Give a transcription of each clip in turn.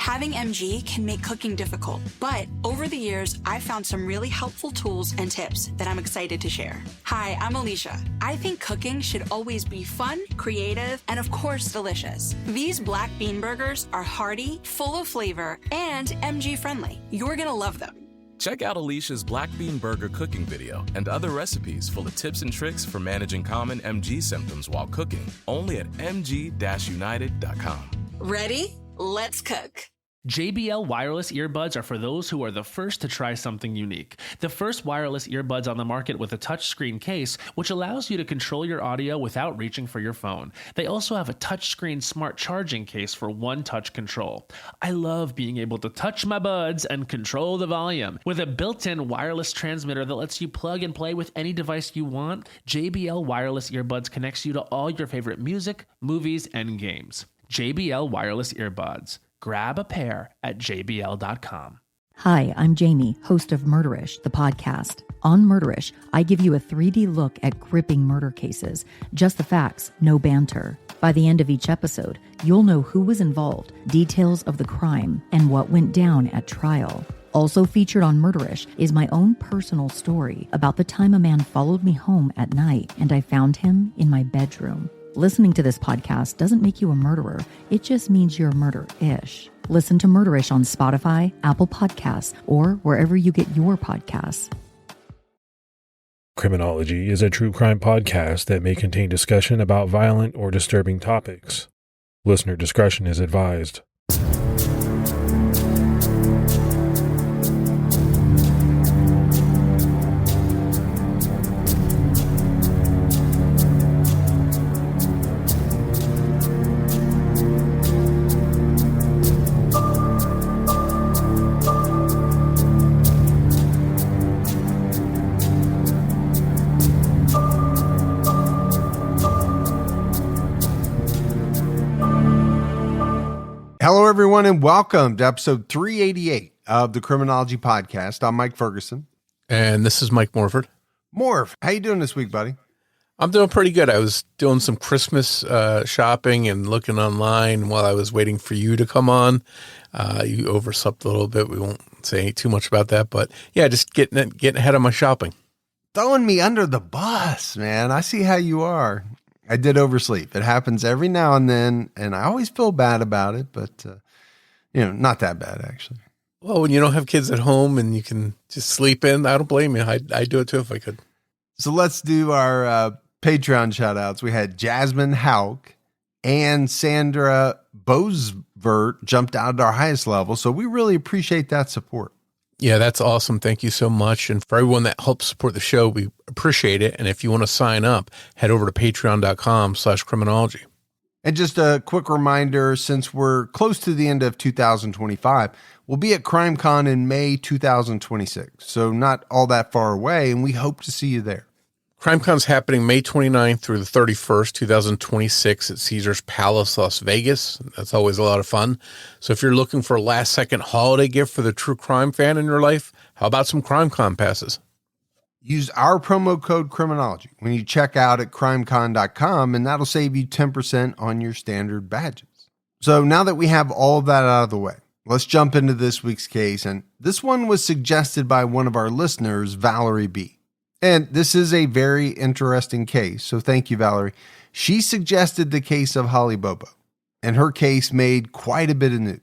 Having MG can make cooking difficult, but over the years, I've found some really helpful tools and tips that I'm excited to share. Hi, I'm Alicia. I think cooking should always be fun, creative, and of course, delicious. These black bean burgers are hearty, full of flavor, and MG friendly. You're gonna love them. Check out Alicia's Black Bean Burger cooking video and other recipes full of tips and tricks for managing common MG symptoms while cooking, only at mg-united.com. Ready? Let's cook. JBL wireless earbuds are for those who are the first to try something unique. The first wireless earbuds on the market with a touchscreen case, which allows you to control your audio without reaching for your phone. They also have a touchscreen smart charging case for one-touch control. I love being able to touch my buds and control the volume. With a built-in wireless transmitter that lets you plug and play with any device you want, JBL wireless earbuds connects you to all your favorite music, movies, and games. JBL wireless earbuds. Grab a pair at jbl.com. Hi, I'm Jamie, host of Murderish, the podcast. On Murderish, I give you a 3D look at gripping murder cases. Just the facts, no banter. By the end of each episode, you'll know who was involved, details of the crime, and what went down at trial. Also featured on Murderish is my own personal story about the time a man followed me home at night and I found him in my bedroom. Listening to this podcast doesn't make you a murderer. It just means you're murder-ish. Listen to Murderish on Spotify, Apple Podcasts, or wherever you get your podcasts. Criminology is a true crime podcast that may contain discussion about violent or disturbing topics. Listener discretion is advised. Hello, everyone, and welcome to episode 388 of the Criminology podcast. I'm Mike Ferguson. And this is Mike Morford. Morf, how you doing this week, buddy? I'm doing pretty good. I was doing some Christmas shopping and looking online while I was waiting for you to come on. You overslept a little bit. We won't say too much about that, but yeah, just getting ahead of my shopping. Throwing me under the bus, man. I see how you are. I did oversleep. It happens every now and then, and I always feel bad about it, but, not that bad, actually. Well, when you don't have kids at home and you can just sleep in, I don't blame you. I'd do it too if I could. So let's do our Patreon shout-outs. We had Jasmine Hauk and Sandra Bosvert jumped out at our highest level, so we really appreciate that support. Yeah, that's awesome. Thank you so much. And for everyone that helps support the show, we appreciate it. And if you want to sign up, head over to patreon.com/criminology. And just a quick reminder, since we're close to the end of 2025, we'll be at CrimeCon in May 2026. So not all that far away, and we hope to see you there. CrimeCon's happening May 29th through the 31st, 2026 at Caesars Palace, Las Vegas. That's always a lot of fun. So if you're looking for a last-second holiday gift for the true crime fan in your life, how about some CrimeCon passes? Use our promo code Criminology when you check out at crimecon.com, and that'll save you 10% on your standard badges. So now that we have all of that out of the way, let's jump into this week's case. And this one was suggested by one of our listeners, Valerie B. And this is a very interesting case, so thank you, Valerie. She suggested the case of Holly Bobo, and her case made quite a bit of news.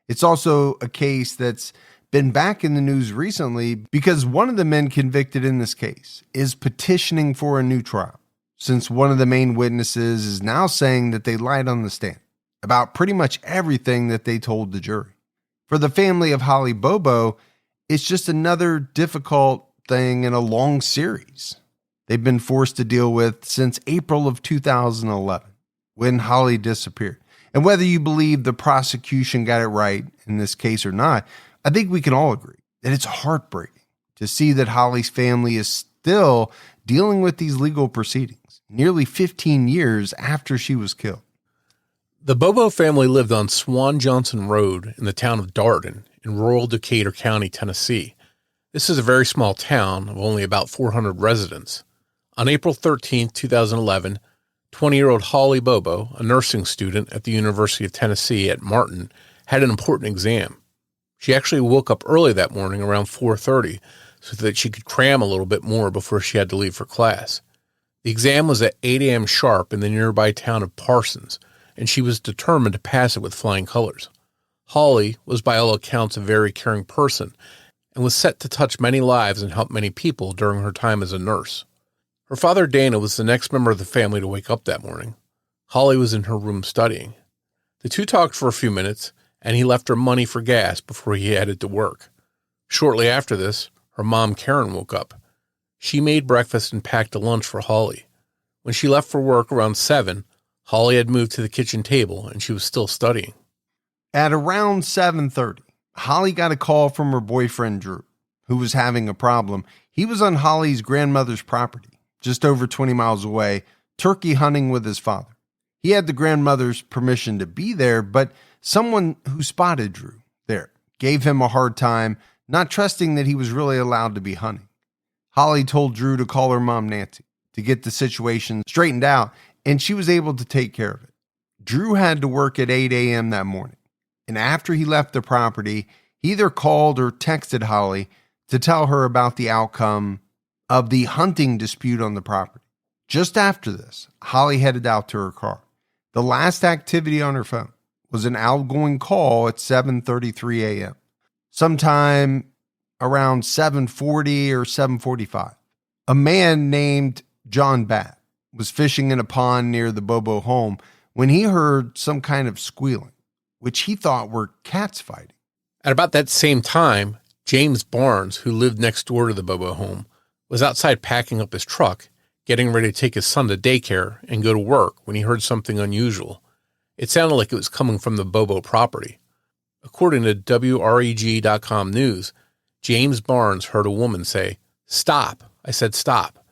It's also a case that's been back in the news recently because one of the men convicted in this case is petitioning for a new trial, since one of the main witnesses is now saying that they lied on the stand about pretty much everything that they told the jury. For the family of Holly Bobo, it's just another difficult thing in a long series they've been forced to deal with since April of 2011, when Holly disappeared. And whether you believe the prosecution got it right in this case or not, I think we can all agree that it's heartbreaking to see that Holly's family is still dealing with these legal proceedings nearly 15 years after she was killed. The Bobo family lived on Swan Johnson Road in the town of Darden in rural Decatur County, Tennessee. This is a very small town of only about 400 residents. On April 13, 2011, 20-year-old Holly Bobo, a nursing student at the University of Tennessee at Martin, had an important exam. She actually woke up early that morning around 4:30 so that she could cram a little bit more before she had to leave for class. The exam was at 8 a.m. sharp in the nearby town of Parsons, and she was determined to pass it with flying colors. Holly was by all accounts a very caring person and was set to touch many lives and help many people during her time as a nurse. Her father, Dana, was the next member of the family to wake up that morning. Holly was in her room studying. The two talked for a few minutes, and he left her money for gas before he headed to work. Shortly after this, her mom, Karen, woke up. She made breakfast and packed a lunch for Holly. When she left for work around 7, Holly had moved to the kitchen table, and she was still studying. At around 7:30, Holly got a call from her boyfriend, Drew, who was having a problem. He was on Holly's grandmother's property, just over 20 miles away, turkey hunting with his father. He had the grandmother's permission to be there, but someone who spotted Drew there gave him a hard time, not trusting that he was really allowed to be hunting. Holly told Drew to call her mom, Nancy, to get the situation straightened out, and she was able to take care of it. Drew had to work at 8 a.m. that morning, and after he left the property, he either called or texted Holly to tell her about the outcome of the hunting dispute on the property. Just after this, Holly headed out to her car. The last activity on her phone was an outgoing call at 7:33 a.m. Sometime around 7:40 or 7:45. A man named John Batt was fishing in a pond near the Bobo home when he heard some kind of squealing, which he thought were cats fighting. At about that same time, James Barnes, who lived next door to the Bobo home, was outside packing up his truck, getting ready to take his son to daycare and go to work when he heard something unusual. It sounded like it was coming from the Bobo property. According to WREG.com news, James Barnes heard a woman say, "Stop." I said, "Stop."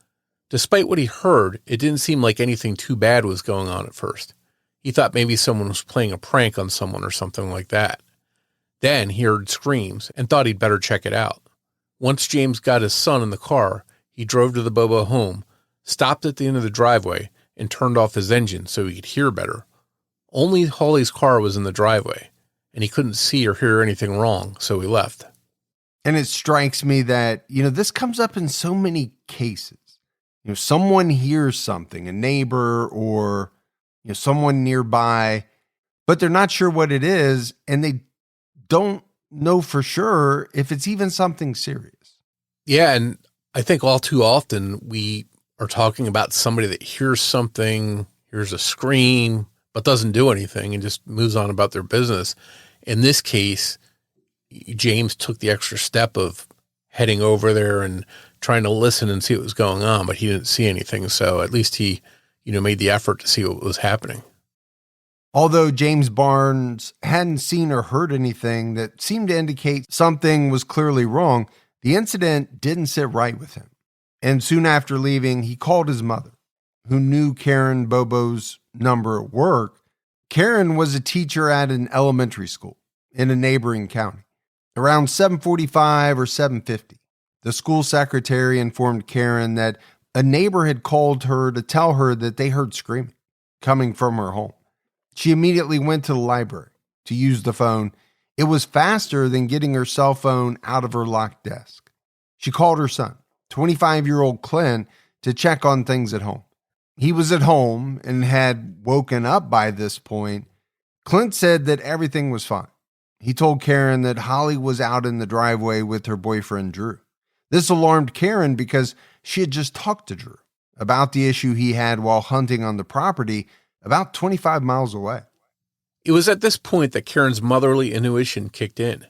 Despite what he heard, it didn't seem like anything too bad was going on at first. He thought maybe someone was playing a prank on someone or something like that. Then he heard screams and thought he'd better check it out. Once James got his son in the car, he drove to the Bobo home, stopped at the end of the driveway, and turned off his engine so he could hear better. Only Holly's car was in the driveway, and he couldn't see or hear anything wrong, so he left. And it strikes me that, this comes up in so many cases. Someone hears something, a neighbor or, someone nearby, but they're not sure what it is, and they don't know for sure if it's even something serious. Yeah, and I think all too often we are talking about somebody that hears something, hears a scream, but doesn't do anything and just moves on about their business. In this case, James took the extra step of heading over there and trying to listen and see what was going on, but he didn't see anything. So at least he, made the effort to see what was happening. Although James Barnes hadn't seen or heard anything that seemed to indicate something was clearly wrong, the incident didn't sit right with him. And soon after leaving, he called his mother, who knew Karen Bobo's number at work. Karen was a teacher at an elementary school in a neighboring county. Around 7:45 or 7:50, the school secretary informed Karen that a neighbor had called her to tell her that they heard screaming coming from her home. She immediately went to the library to use the phone. It was faster than getting her cell phone out of her locked desk. She called her son, 25-year-old Clint, to check on things at home. He was at home and had woken up by this point. Clint said that everything was fine. He told Karen that Holly was out in the driveway with her boyfriend, Drew. This alarmed Karen because she had just talked to Drew about the issue he had while hunting on the property about 25 miles away. It was at this point that Karen's motherly intuition kicked in.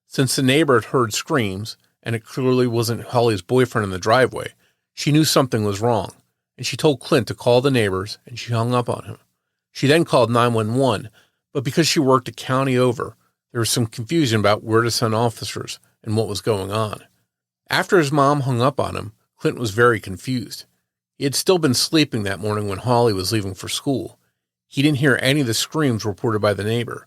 Since the neighbor had heard screams, and it clearly wasn't Holly's boyfriend in the driveway, she knew something was wrong, and she told Clint to call the neighbors, and she hung up on him. She then called 911, but because she worked a county over, there was some confusion about where to send officers and what was going on. After his mom hung up on him, Clint was very confused. He had still been sleeping that morning when Holly was leaving for school. He didn't hear any of the screams reported by the neighbor,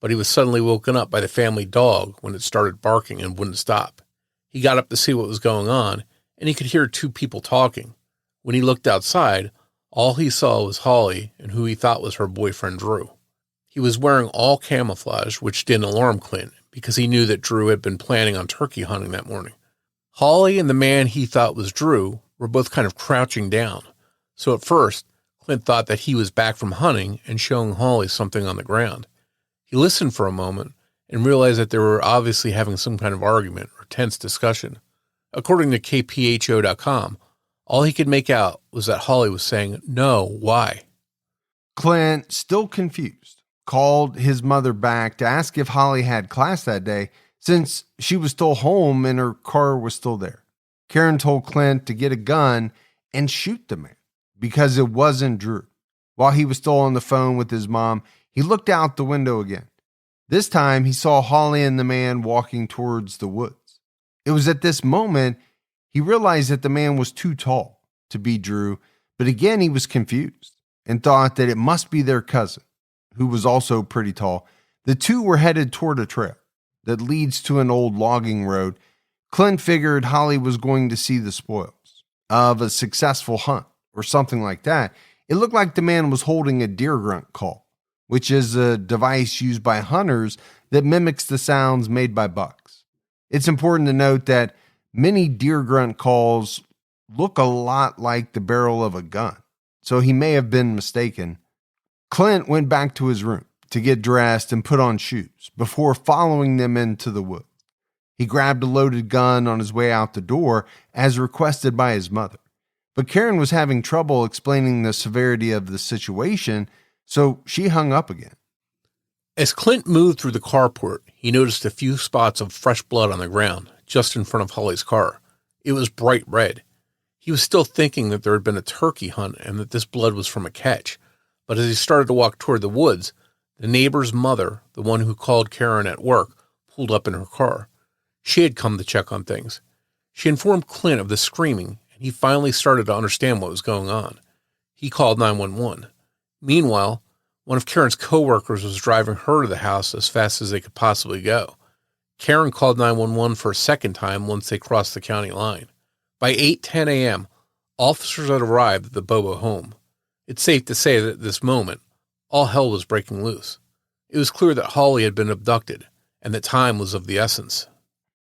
but he was suddenly woken up by the family dog when it started barking and wouldn't stop. He got up to see what was going on, and he could hear two people talking. When he looked outside, all he saw was Holly and who he thought was her boyfriend, Drew. He was wearing all camouflage, which didn't alarm Clint because he knew that Drew had been planning on turkey hunting that morning. Holly and the man he thought was Drew were both kind of crouching down. So at first, Clint thought that he was back from hunting and showing Holly something on the ground. He listened for a moment and realized that they were obviously having some kind of argument or tense discussion. According to KPHO.com, all he could make out was that Holly was saying, "No, why?" Clint, still confused, called his mother back to ask if Holly had class that day since she was still home and her car was still there. Karen told Clint to get a gun and shoot the man because it wasn't Drew. While he was still on the phone with his mom, he looked out the window again. This time he saw Holly and the man walking towards the woods. It was at this moment he realized that the man was too tall to be Drew, but again he was confused and thought that it must be their cousin, who was also pretty tall. The two were headed toward a trail that leads to an old logging road. Clint figured Holly was going to see the spoils of a successful hunt or something like that. It looked like the man was holding a deer grunt call, which is a device used by hunters that mimics the sounds made by bucks. It's important to note that many deer grunt calls look a lot like the barrel of a gun, so he may have been mistaken. Clint went back to his room to get dressed and put on shoes before following them into the woods. He grabbed a loaded gun on his way out the door as requested by his mother. But Karen was having trouble explaining the severity of the situation, so she hung up again. As Clint moved through the carport, he noticed a few spots of fresh blood on the ground just in front of Holly's car. It was bright red. He was still thinking that there had been a turkey hunt and that this blood was from a catch. But as he started to walk toward the woods, the neighbor's mother, the one who called Karen at work, pulled up in her car. She had come to check on things. She informed Clint of the screaming, and he finally started to understand what was going on. He called 911. Meanwhile, one of Karen's coworkers was driving her to the house as fast as they could possibly go. Karen called 911 for a second time once they crossed the county line. By 8:10 a.m., officers had arrived at the Bobo home. It's safe to say that at this moment, all hell was breaking loose. It was clear that Holly had been abducted, and that time was of the essence.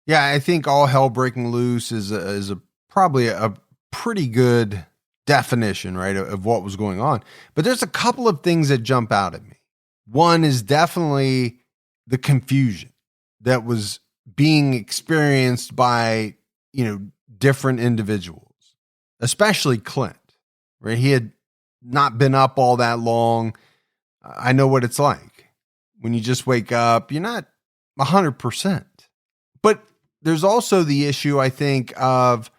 Yeah, I think all hell breaking loose is probably a pretty good definition, right, of what was going on. But there's a couple of things that jump out at me. One is definitely the confusion that was being experienced by, different individuals, especially Clint, right? He had not been up all that long. I know what it's like. When you just wake up, you're not 100%. But there's also the issue, I think, of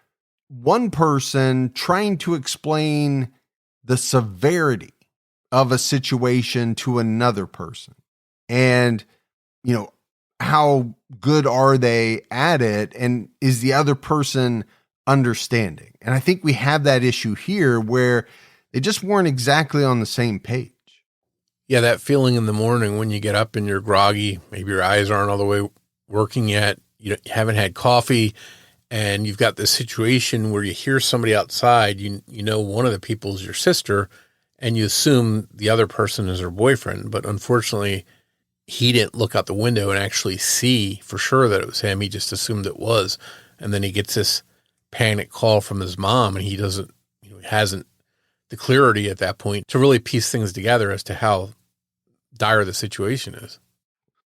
one person trying to explain the severity of a situation to another person. And, how good are they at it? And is the other person understanding? And I think we have that issue here where they just weren't exactly on the same page. Yeah, that feeling in the morning when you get up and you're groggy, maybe your eyes aren't all the way working yet, you haven't had coffee, and you've got this situation where you hear somebody outside, you know one of the people is your sister, and you assume the other person is her boyfriend, but unfortunately, he didn't look out the window and actually see for sure that it was him. He just assumed it was, and then he gets this panic call from his mom, and he doesn't, he hasn't the clarity at that point to really piece things together as to how dire the situation is.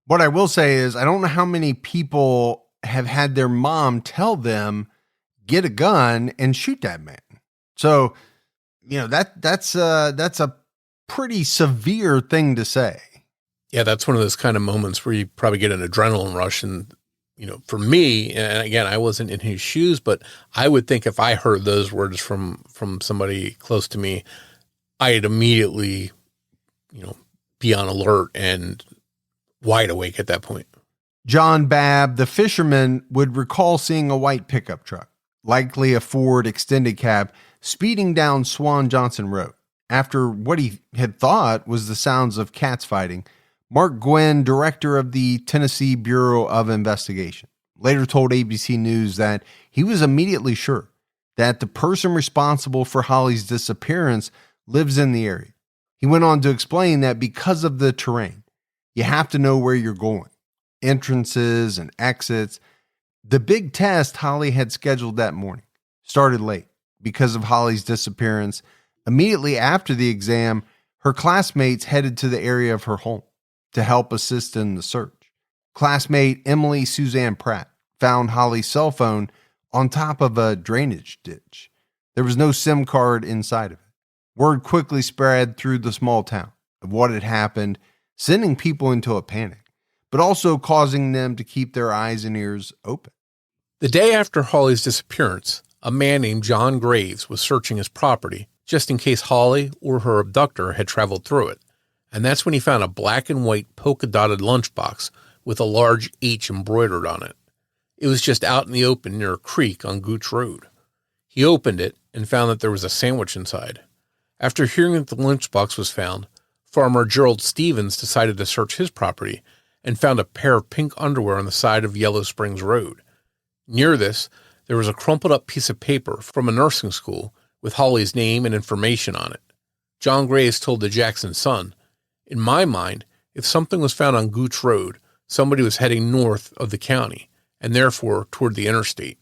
What I will say is I don't know how many people have had their mom tell them, get a gun and shoot that man. So, that's a pretty severe thing to say. Yeah, that's one of those kind of moments where you probably get an adrenaline rush. And, for me, and again, I wasn't in his shoes, but I would think if I heard those words from somebody close to me, I'd immediately, be on alert and wide awake at that point. John Babb, the fisherman, would recall seeing a white pickup truck, likely a Ford extended cab, speeding down Swan Johnson Road after what he had thought was the sounds of cats fighting. Mark Gwynn, director of the Tennessee Bureau of Investigation, later told ABC News that he was immediately sure that the person responsible for Holly's disappearance lives in the area. He went on to explain that because of the terrain, you have to know where you're going, entrances and exits. The big test Holly had scheduled that morning started late because of Holly's disappearance. Immediately after the exam, her classmates headed to the area of her home to help assist in the search. Classmate Emily Suzanne Pratt found Holly's cell phone on top of a drainage ditch. There was no SIM card inside of it. Word quickly spread through the small town of what had happened, sending people into a panic, but also causing them to keep their eyes and ears open. The day after Holly's disappearance, a man named John Graves was searching his property just in case Holly or her abductor had traveled through it, and that's when he found a black and white polka-dotted lunchbox with a large H embroidered on it. It was just out in the open near a creek on Gooch Road. He opened it and found that there was a sandwich inside. After hearing that the lunchbox was found, farmer Gerald Stevens decided to search his property and found a pair of pink underwear on the side of Yellow Springs Road. Near this, there was a crumpled up piece of paper from a nursing school with Holly's name and information on it. John Graves told the Jackson Sun, "In my mind, if something was found on Gooch Road, somebody was heading north of the county, and therefore toward the interstate.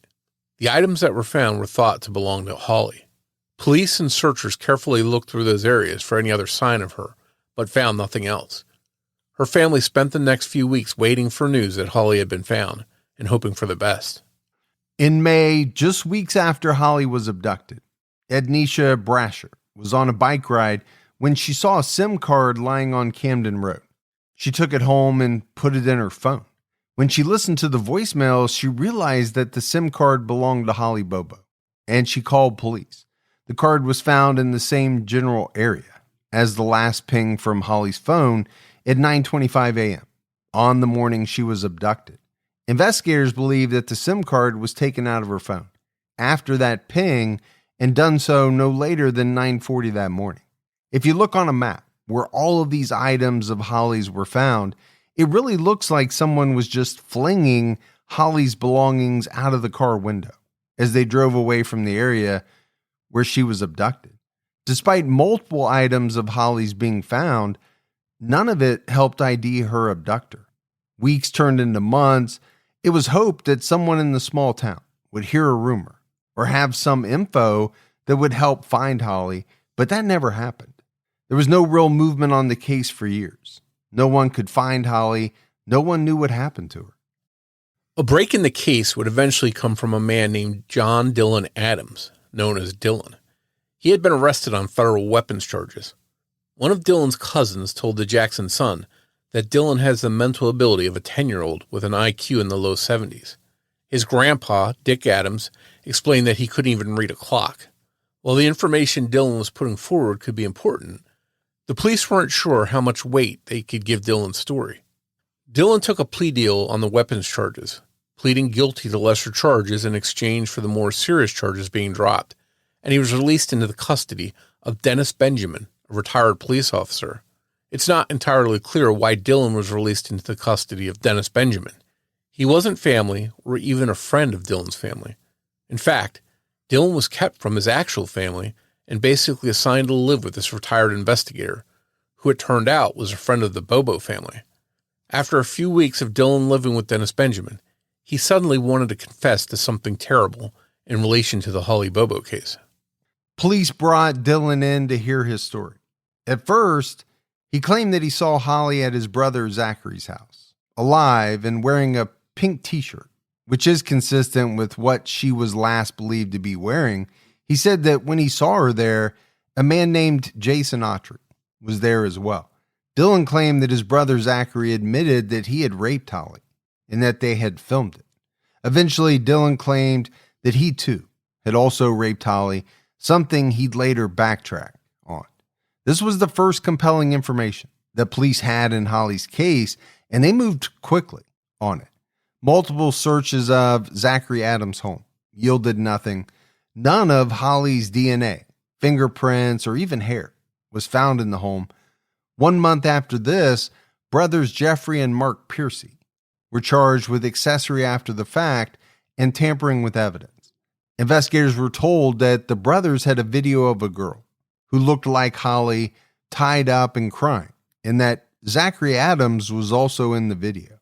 The items that were found were thought to belong to Holly. Police and searchers carefully looked through those areas for any other sign of her, but found nothing else. Her family spent the next few weeks waiting for news that Holly had been found and hoping for the best." In May, just weeks after Holly was abducted, Ednisha Brasher was on a bike ride when she saw a SIM card lying on Camden Road. She took it home and put it in her phone. When she listened to the voicemail, she realized that the SIM card belonged to Holly Bobo, and she called police. The card was found in the same general area as the last ping from Holly's phone at 9:25 a.m. on the morning she was abducted. Investigators believe that the SIM card was taken out of her phone after that ping and done so no later than 9:40 that morning. If you look on a map where all of these items of Holly's were found, it really looks like someone was just flinging Holly's belongings out of the car window as they drove away from the area where she was abducted. Despite multiple items of Holly's being found, none of it helped ID her abductor. Weeks turned into months. It was hoped that someone in the small town would hear a rumor or have some info that would help find Holly, but that never happened. There was no real movement on the case for years. No one could find Holly. No one knew what happened to her. A break in the case would eventually come from a man named John Dylan Adams, known as Dylan. He had been arrested on federal weapons charges. One of Dylan's cousins told the Jackson Sun that Dylan has the mental ability of a 10-year-old with an IQ in the low 70s. His grandpa, Dick Adams, explained that he couldn't even read a clock. While the information Dylan was putting forward could be important, the police weren't sure how much weight they could give Dylan's story. Dylan took a plea deal on the weapons charges, pleading guilty to lesser charges in exchange for the more serious charges being dropped, and he was released into the custody of Dennis Benjamin, a retired police officer. It's not entirely clear why Dylan was released into the custody of Dennis Benjamin. He wasn't family or even a friend of Dylan's family. In fact, Dylan was kept from his actual family and basically assigned to live with this retired investigator, who it turned out was a friend of the Bobo family. After a few weeks of Dylan living with Dennis Benjamin, he suddenly wanted to confess to something terrible in relation to the Holly Bobo case. Police brought Dylan in to hear his story. At first, he claimed that he saw Holly at his brother Zachary's house, alive and wearing a pink t-shirt, which is consistent with what she was last believed to be wearing. He said that when he saw her there, a man named Jason Autry was there as well. Dylan claimed that his brother Zachary admitted that he had raped Holly and that they had filmed it. Eventually, Dylan claimed that he too had also raped Holly, something he'd later backtrack on. This was the first compelling information that police had in Holly's case, and they moved quickly on it. Multiple searches of Zachary Adams' home yielded nothing. None of Holly's DNA, fingerprints, or even hair was found in the home. 1 month after this, brothers Jeffrey and Mark Piercy were charged with accessory after the fact and tampering with evidence. Investigators were told that the brothers had a video of a girl who looked like Holly tied up in crime and that Zachary Adams was also in the video.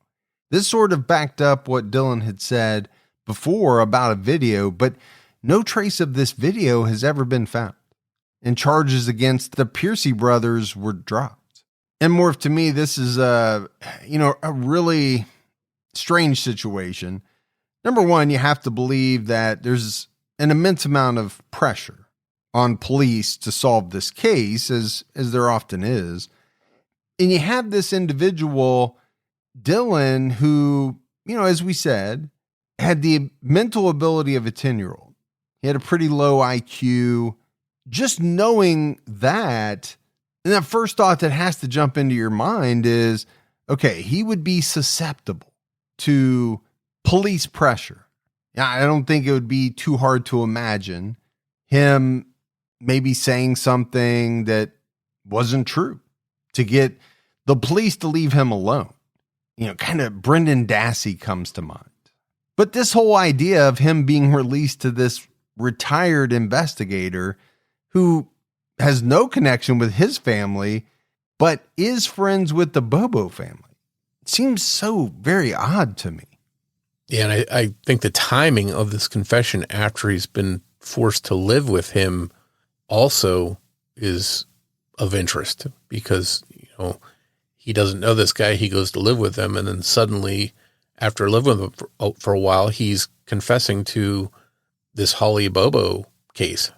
This sort of backed up what Dylan had said before about a video, but no trace of this video has ever been found. And charges against the Piercy brothers were dropped. And Morf, to me, this is a really strange situation. Number one, you have to believe that there's an immense amount of pressure on police to solve this case, as there often is. And you have this individual, Dylan, who, as we said, had the mental ability of a 10-year-old. He had a pretty low IQ. Just knowing that, and the first thought that has to jump into your mind is, okay, he would be susceptible to police pressure. Yeah, I don't think it would be too hard to imagine him maybe saying something that wasn't true to get the police to leave him alone. Kind of Brendan Dassey comes to mind. But this whole idea of him being released to this retired investigator who has no connection with his family, but is friends with the Bobo family, it seems so very odd to me. Yeah, and I think the timing of this confession after he's been forced to live with him also is of interest because, he doesn't know this guy. He goes to live with him, and then suddenly, after living with him for a while, he's confessing to this Holly Bobo case.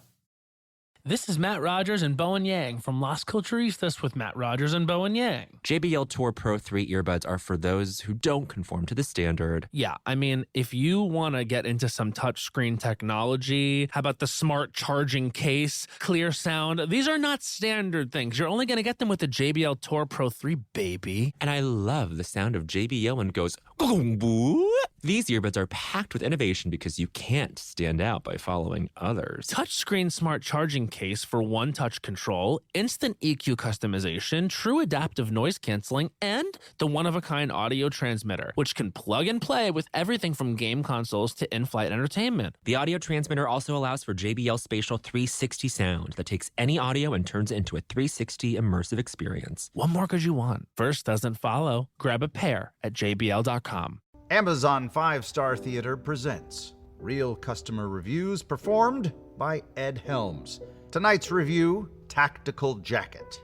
This is Matt Rogers and Bowen Yang from Las Culturistas with Matt Rogers and Bowen Yang. JBL Tour Pro 3 earbuds are for those who don't conform to the standard. Yeah, I mean, if you want to get into some touchscreen technology, how about the smart charging case, clear sound? These are not standard things. You're only going to get them with the JBL Tour Pro 3, baby. And I love the sound of JBL when it goes, "Gong-boo." These earbuds are packed with innovation because you can't stand out by following others. Touchscreen smart charging case for one-touch control, instant EQ customization, true adaptive noise canceling, and the one-of-a-kind audio transmitter, which can plug and play with everything from game consoles to in-flight entertainment. The audio transmitter also allows for JBL Spatial 360 sound that takes any audio and turns it into a 360 immersive experience. What more could you want? First doesn't follow. Grab a pair at jbl.com. Amazon 5-Star Theater presents real customer reviews performed by Ed Helms. Tonight's review, Tactical Jacket.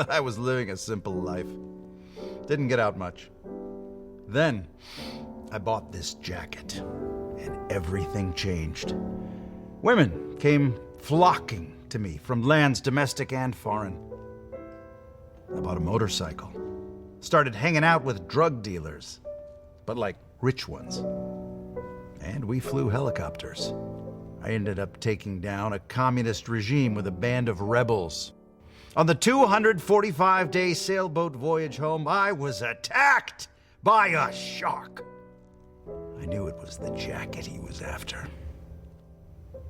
I was living a simple life. Didn't get out much. Then, I bought this jacket, and everything changed. Women came flocking to me from lands domestic and foreign. I bought a motorcycle. Started hanging out with drug dealers, but like rich ones. And we flew helicopters. I ended up taking down a communist regime with a band of rebels. On the 245-day sailboat voyage home, I was attacked by a shark. I knew it was the jacket he was after.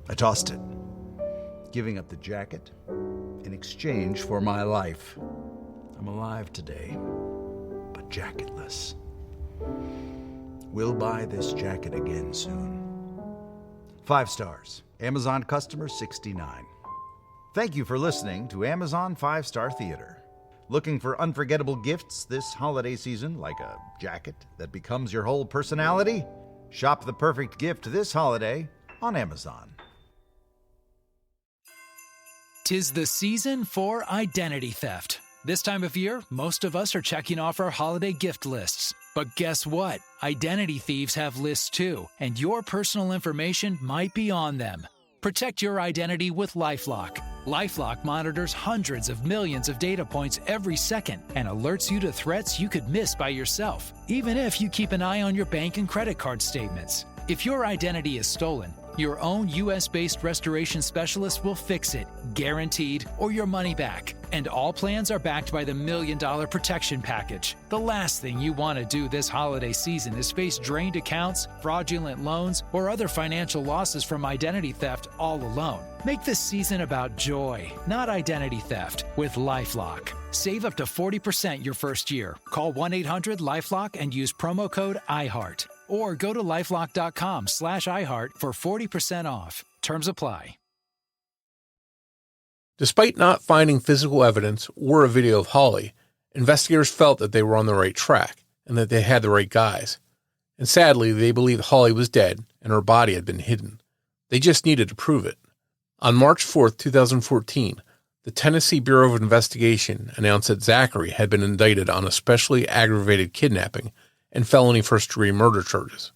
I tossed it, giving up the jacket in exchange for my life. I'm alive today, but jacketless. We'll buy this jacket again soon. 5 stars. Amazon customer 69. Thank you for listening to Amazon 5-Star Theater. Looking for unforgettable gifts this holiday season, like a jacket that becomes your whole personality? Shop the perfect gift this holiday on Amazon. 'Tis the season for identity theft. This time of year, most of us are checking off our holiday gift lists. But guess what? Identity thieves have lists too, and your personal information might be on them. Protect your identity with LifeLock. LifeLock monitors hundreds of millions of data points every second and alerts you to threats you could miss by yourself, even if you keep an eye on your bank and credit card statements. If your identity is stolen, your own U.S.-based restoration specialist will fix it, guaranteed, or your money back. And all plans are backed by the $1 Million Protection Package. The last thing you want to do this holiday season is face drained accounts, fraudulent loans, or other financial losses from identity theft all alone. Make this season about joy, not identity theft, with LifeLock. Save up to 40% your first year. Call 1-800-LifeLock and use promo code IHEART. Or go to lifelock.com/iHeart for 40% off. Terms apply. Despite not finding physical evidence or a video of Holly, investigators felt that they were on the right track and that they had the right guys. And sadly, they believed Holly was dead and her body had been hidden. They just needed to prove it. On March 4th, 2014, the Tennessee Bureau of Investigation announced that Zachary had been indicted on especially aggravated kidnapping and felony first-degree murder charges.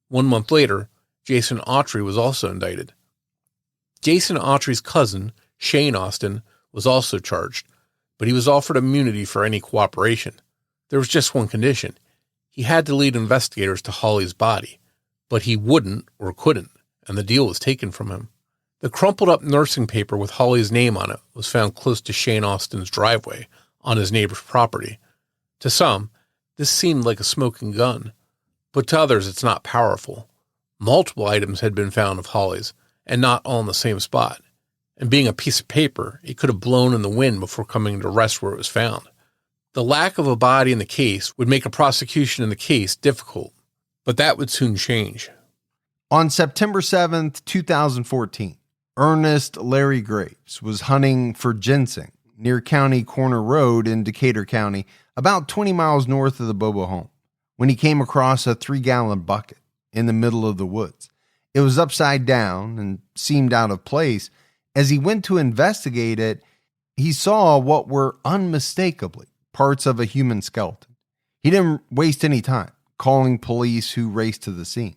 1 month later, Jason Autry was also indicted. Jason Autry's cousin, Shane Austin, was also charged, but he was offered immunity for any cooperation. There was just one condition. He had to lead investigators to Holly's body, but he wouldn't or couldn't, and the deal was taken from him. The crumpled up nursing paper with Holly's name on it was found close to Shane Austin's driveway on his neighbor's property. To some, this seemed like a smoking gun, but to others it's not powerful. Multiple items had been found of Holly's, and not all in the same spot. And being a piece of paper, it could have blown in the wind before coming to rest where it was found. The lack of a body in the case would make a prosecution in the case difficult, but that would soon change. On September 7th, 2014, Ernest Larry Graves was hunting for ginseng near County Corner Road in Decatur County, about 20 miles north of the Bobo home, when he came across a 3-gallon bucket in the middle of the woods. It was upside down and seemed out of place. As he went to investigate it, he saw what were unmistakably parts of a human skeleton. He didn't waste any time calling police, who raced to the scene.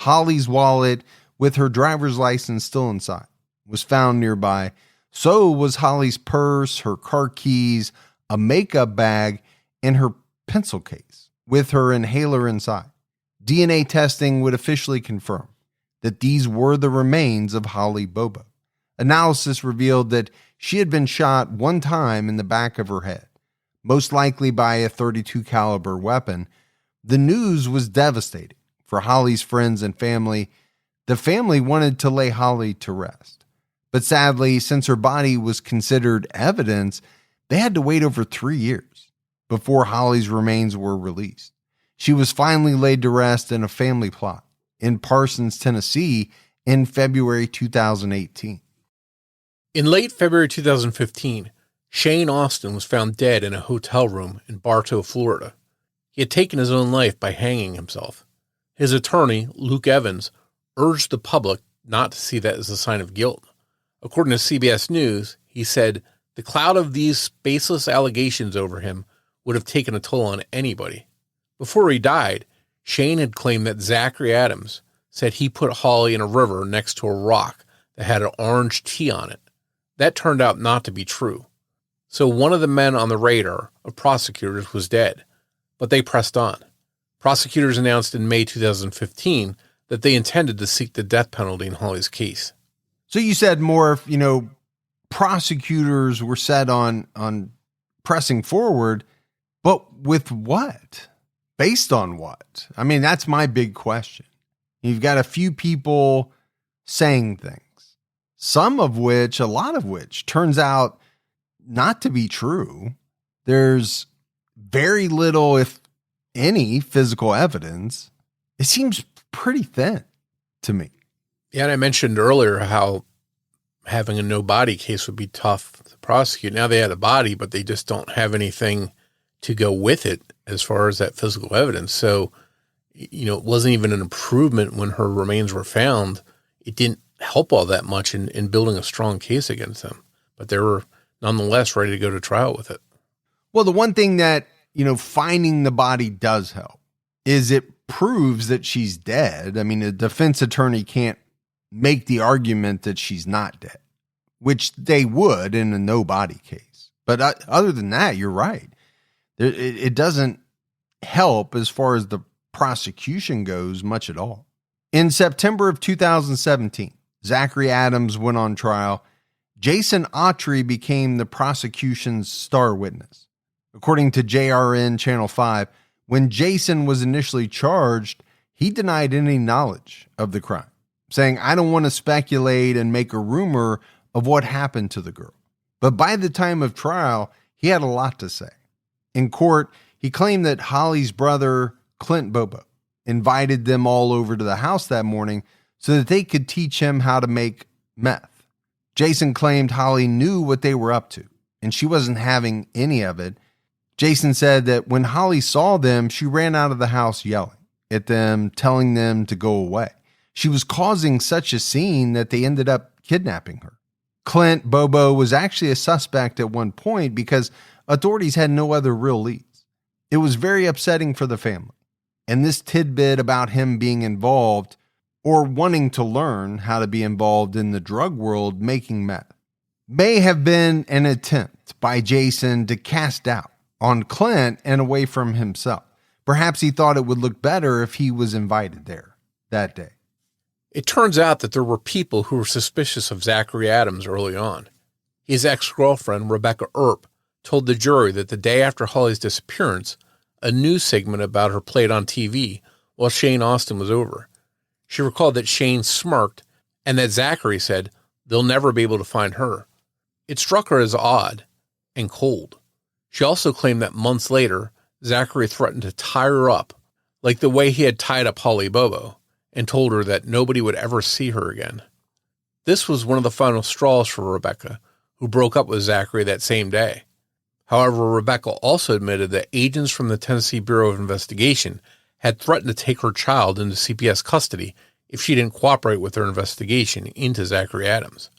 Holly's wallet, with her driver's license still inside, was found nearby. So was Holly's purse, her car keys, a makeup bag, and her pencil case with her inhaler inside. DNA testing would officially confirm that these were the remains of Holly Bobo. Analysis revealed that she had been shot one time in the back of her head, most likely by a .32 caliber weapon. The news was devastating for Holly's friends and family. The family wanted to lay Holly to rest. But sadly, since her body was considered evidence, they had to wait over 3 years before Holly's remains were released. She was finally laid to rest in a family plot in Parsons, Tennessee in February 2018. In late February 2015, Shane Austin was found dead in a hotel room in Bartow, Florida. He had taken his own life by hanging himself. His attorney, Luke Evans, urged the public not to see that as a sign of guilt. According to CBS News, he said, "The cloud of these baseless allegations over him would have taken a toll on anybody." Before he died, Shane had claimed that Zachary Adams said he put Holly in a river next to a rock that had an orange tea on it. That turned out not to be true. So one of the men on the radar of prosecutors was dead, but they pressed on. Prosecutors announced in May 2015 that they intended to seek the death penalty in Holly's case. So you said, Morf, prosecutors were set on pressing forward, but with what? Based on what? I mean, that's my big question. You've got a few people saying things, a lot of which turns out not to be true. There's very little, if any, physical evidence. It seems pretty thin to me. Yeah, and I mentioned earlier how having a no-body case would be tough to prosecute. Now they had a body, but they just don't have anything to go with it as far as that physical evidence. So, it wasn't even an improvement when her remains were found. It didn't help all that much in building a strong case against them. But they were nonetheless ready to go to trial with it. Well, the one thing that, finding the body does help is it proves that she's dead. I mean, a defense attorney can't make the argument that she's not dead, which they would in a no-body case. But other than that, you're right. It doesn't help as far as the prosecution goes much at all. In September of 2017, Zachary Adams went on trial. Jason Autry became the prosecution's star witness. According to JRN Channel 5, when Jason was initially charged, he denied any knowledge of the crime, saying, "I don't want to speculate and make a rumor of what happened to the girl." But by the time of trial, he had a lot to say. In court, he claimed that Holly's brother, Clint Bobo, invited them all over to the house that morning so that they could teach him how to make meth. Jason claimed Holly knew what they were up to, and she wasn't having any of it. Jason said that when Holly saw them, she ran out of the house yelling at them, telling them to go away. She was causing such a scene that they ended up kidnapping her. Clint Bobo was actually a suspect at one point because authorities had no other real leads. It was very upsetting for the family. And this tidbit about him being involved or wanting to learn how to be involved in the drug world making meth may have been an attempt by Jason to cast doubt on Clint and away from himself. Perhaps he thought it would look better if he was invited there that day. It turns out that there were people who were suspicious of Zachary Adams early on. His ex-girlfriend, Rebecca Earp, told the jury that the day after Holly's disappearance, a news segment about her played on TV while Shane Austin was over. She recalled that Shane smirked and that Zachary said they'll never be able to find her. It struck her as odd and cold. She also claimed that months later, Zachary threatened to tie her up, like the way he had tied up Holly Bobo, and told her that nobody would ever see her again. This was one of the final straws for Rebecca, who broke up with Zachary that same day. However, Rebecca also admitted that agents from the Tennessee Bureau of Investigation had threatened to take her child into CPS custody if she didn't cooperate with their investigation into Zachary Adams.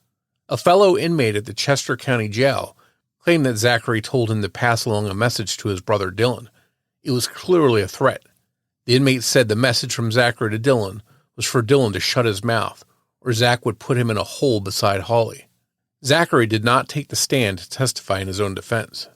A fellow inmate at the Chester County Jail claimed that Zachary told him to pass along a message to his brother Dylan. It was clearly a threat. The inmate said the message from Zachary to Dylan was for Dylan to shut his mouth, or Zach would put him in a hole beside Holly. Zachary did not take the stand to testify in his own defense.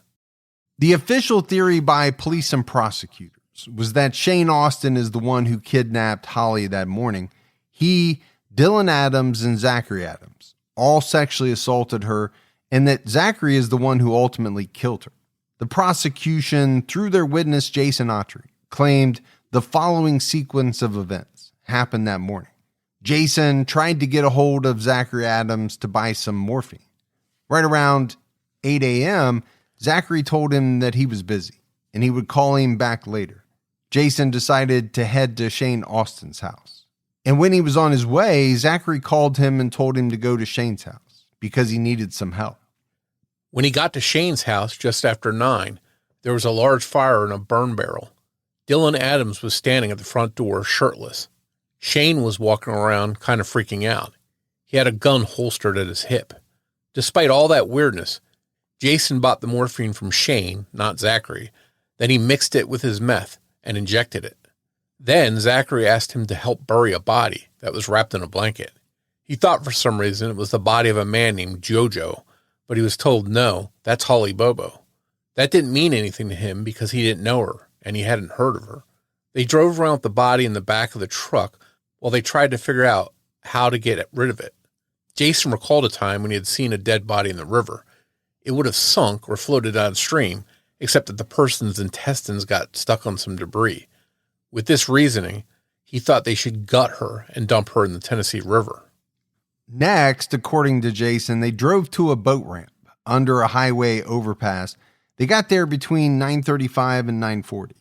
The official theory by police and prosecutors was that Shane Austin is the one who kidnapped Holly that morning. He, Dylan Adams, and Zachary Adams all sexually assaulted her, and that Zachary is the one who ultimately killed her. The prosecution, through their witness Jason Autry, claimed the following sequence of events happened that morning. Jason tried to get a hold of Zachary Adams to buy some morphine. Right around 8 a.m., Zachary told him that he was busy and he would call him back later. Jason decided to head to Shane Austin's house. And when he was on his way, Zachary called him and told him to go to Shane's house because he needed some help. When he got to Shane's house just after 9, there was a large fire in a burn barrel. Dylan Adams was standing at the front door shirtless. Shane was walking around kind of freaking out. He had a gun holstered at his hip. Despite all that weirdness, Jason bought the morphine from Shane, not Zachary. Then he mixed it with his meth and injected it. Then Zachary asked him to help bury a body that was wrapped in a blanket. He thought for some reason it was the body of a man named Jojo, but he was told no, that's Holly Bobo. That didn't mean anything to him because he didn't know her and he hadn't heard of her. They drove around with the body in the back of the truck while they tried to figure out how to get rid of it. Jason recalled a time when he had seen a dead body in the river. It would have sunk or floated downstream, except that the person's intestines got stuck on some debris. With this reasoning, he thought they should gut her and dump her in the Tennessee River. Next, according to Jason, they drove to a boat ramp under a highway overpass. They got there between 9:35 and 9:40.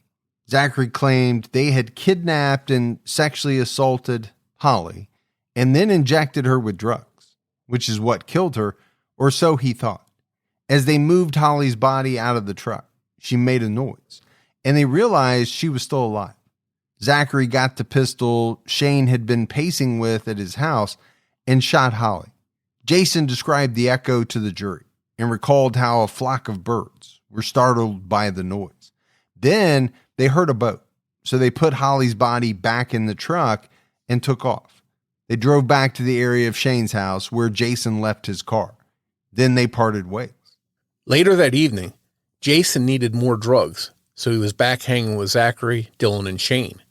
Zachary claimed they had kidnapped and sexually assaulted Holly and then injected her with drugs, which is what killed her, or so he thought. As they moved Holly's body out of the truck, she made a noise, and they realized she was still alive. Zachary got the pistol Shane had been pacing with at his house and shot Holly. Jason described the echo to the jury and recalled how a flock of birds were startled by the noise. Then they heard a boat, so they put Holly's body back in the truck and took off. They drove back to the area of Shane's house where Jason left his car. Then they parted ways. Later that evening, Jason needed more drugs, so he was back hanging with Zachary, Dylan, and Shane.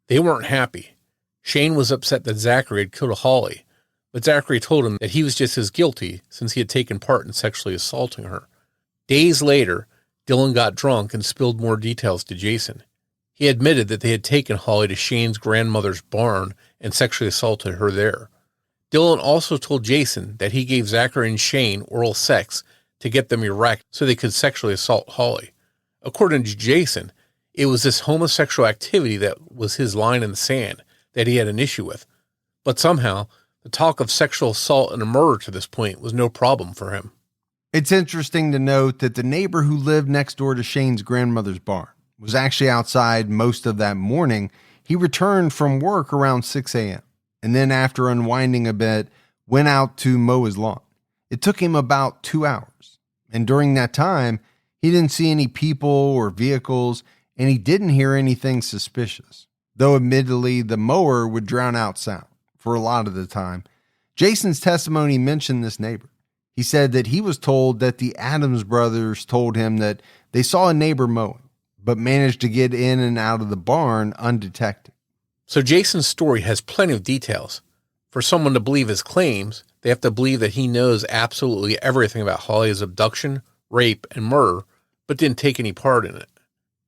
They weren't happy. Shane was upset that Zachary had killed Holly, but Zachary told him that he was just as guilty since he had taken part in sexually assaulting her. Days later, Dylan got drunk and spilled more details to Jason. He admitted that they had taken Holly to Shane's grandmother's barn and sexually assaulted her there. Dylan also told Jason that he gave Zachary and Shane oral sex to get them erect so they could sexually assault Holly. According to Jason, it was this homosexual activity that was his line in the sand that he had an issue with. But somehow, The talk of sexual assault and a murder to this point was no problem for him. It's interesting to note that the neighbor who lived next door to Shane's grandmother's barn was actually outside most of that morning. He returned from work around 6 a.m. and then after unwinding a bit, went out to mow his lawn. It took him about 2 hours. And during that time, he didn't see any people or vehicles, and he didn't hear anything suspicious, though admittedly the mower would drown out sound for a lot of the time. Jason's testimony mentioned this neighbor. He said that he was told that the Adams brothers told him that they saw a neighbor mowing, but managed to get in and out of the barn undetected. So Jason's story has plenty of details. For someone to believe his claims, they have to believe that he knows absolutely everything about Holly's abduction, rape, and murder, but didn't take any part in it.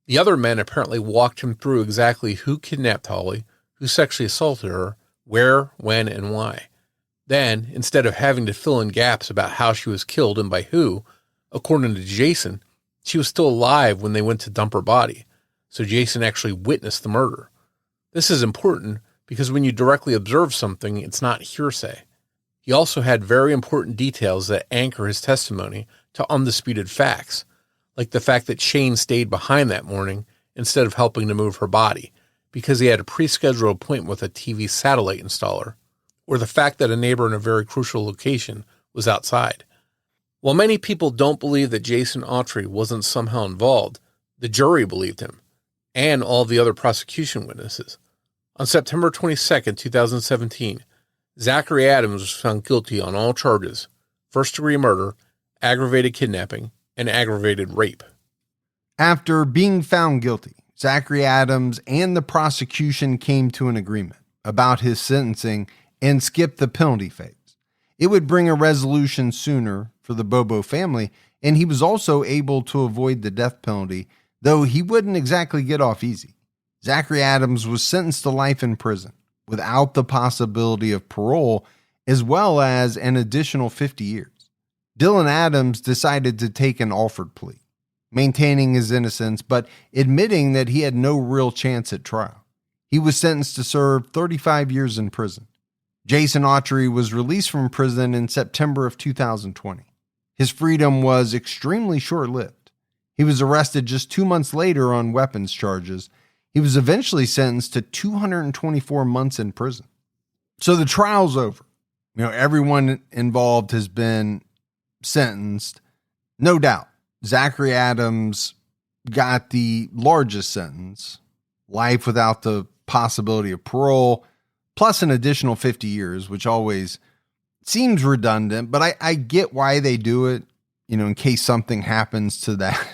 The other men apparently walked him through exactly who kidnapped Holly, who sexually assaulted her, where, when, and why. Then, instead of having to fill in gaps about how she was killed and by who, according to Jason, she was still alive when they went to dump her body, so Jason actually witnessed the murder. This is important because when you directly observe something, it's not hearsay. He also had very important details that anchor his testimony to undisputed facts, like the fact that Shane stayed behind that morning instead of helping to move her body because he had a pre-scheduled appointment with a TV satellite installer, or the fact that a neighbor in a very crucial location was outside. While many people don't believe that Jason Autry wasn't somehow involved, the jury believed him, and all the other prosecution witnesses. On September 22, 2017, Zachary Adams was found guilty on all charges: first-degree murder, aggravated kidnapping, and aggravated rape. After being found guilty, Zachary Adams and the prosecution came to an agreement about his sentencing and skipped the penalty phase. It would bring a resolution sooner for the Bobo family, and he was also able to avoid the death penalty, though he wouldn't exactly get off easy. Zachary Adams was sentenced to life in prison without the possibility of parole, as well as an additional 50 years. Dylan Adams decided to take an offered plea, maintaining his innocence, but admitting that he had no real chance at trial. He was sentenced to serve 35 years in prison. Jason Autry was released from prison in September of 2020. His freedom was extremely short-lived. He was arrested just 2 months later on weapons charges. He was eventually sentenced to 224 months in prison. So the trial's over. Everyone involved has been sentenced. No doubt, Zachary Adams got the largest sentence, life without the possibility of parole, plus an additional 50 years, which always seems redundant, but I get why they do it, in case something happens to that,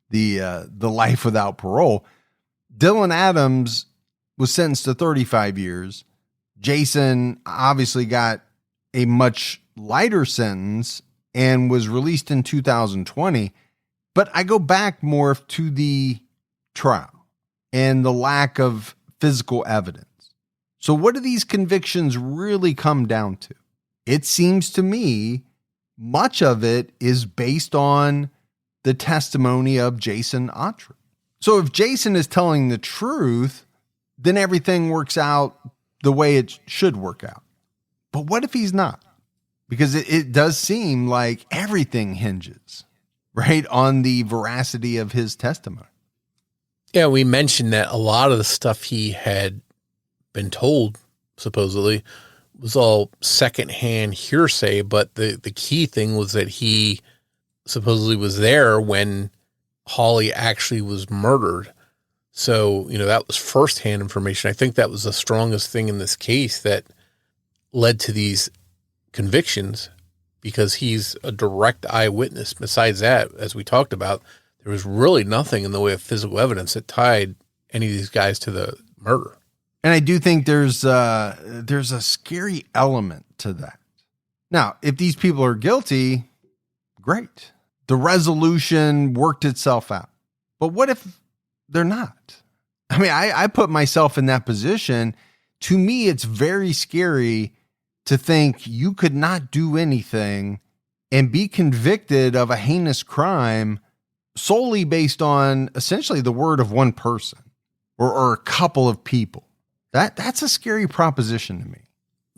the life without parole. Dylan Adams was sentenced to 35 years. Jason obviously got a much lighter sentence and was released in 2020. But I go back more to the trial and the lack of physical evidence. So what do these convictions really come down to? It seems to me much of it is based on the testimony of Jason Autry. So if Jason is telling the truth, then everything works out the way it should work out. But what if he's not? Because it does seem like everything hinges, right, on the veracity of his testimony. Yeah, we mentioned that a lot of the stuff he had been told, supposedly, was all secondhand hearsay, but the key thing was that he supposedly was there when Holly actually was murdered. So, that was firsthand information. I think that was the strongest thing in this case that led to these convictions, because he's a direct eyewitness. Besides that, as we talked about, there was really nothing in the way of physical evidence that tied any of these guys to the murder. And I do think there's a scary element to that. Now, if these people are guilty, great. The resolution worked itself out. But what if they're not? I mean, I put myself in that position. To me, it's very scary to think you could not do anything and be convicted of a heinous crime solely based on essentially the word of one person or a couple of people. That's a scary proposition to me.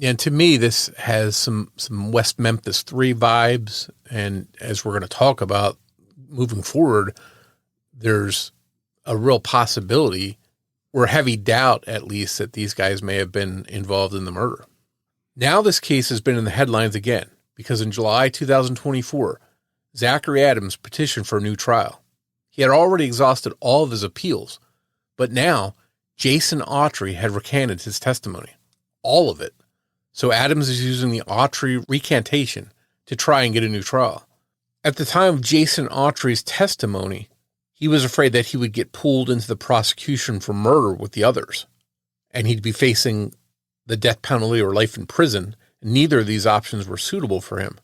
And to me, this has some West Memphis 3 vibes. And as we're going to talk about moving forward, there's a real possibility, or heavy doubt at least, that these guys may have been involved in the murder. Now this case has been in the headlines again because in July 2024, Zachary Adams petitioned for a new trial. He had already exhausted all of his appeals, but now Jason Autry had recanted his testimony, all of it. So Adams is using the Autry recantation to try and get a new trial. At the time of Jason Autry's testimony, he was afraid that he would get pulled into the prosecution for murder with the others, and he'd be facing the death penalty or life in prison. Neither of these options were suitable for him.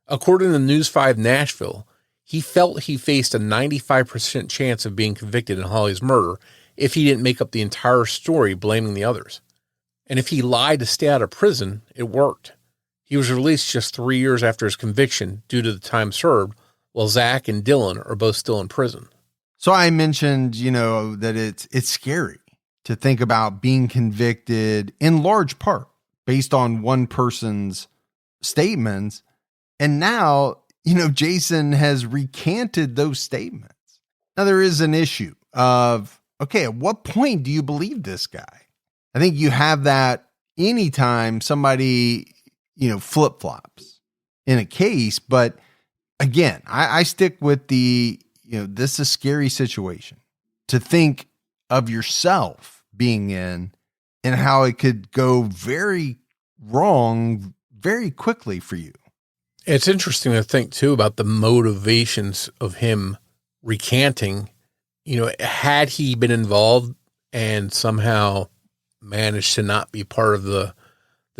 According to News 5 Nashville, he felt he faced a 95% chance of being convicted in Holly's murder if he didn't make up the entire story blaming the others. And if he lied to stay out of prison, it worked. He was released just 3 years after his conviction due to the time served, while Zach and Dylan are both still in prison. So I mentioned, that it's scary to think about being convicted in large part based on one person's statements. And now, Jason has recanted those statements. Now there is an issue of, okay, at what point do you believe this guy? I think you have that anytime somebody, flip-flops in a case. But again, I stick with this is a scary situation to think of yourself being in and how it could go very wrong very quickly for you. It's interesting to think too about the motivations of him recanting. Had he been involved and somehow managed to not be part of the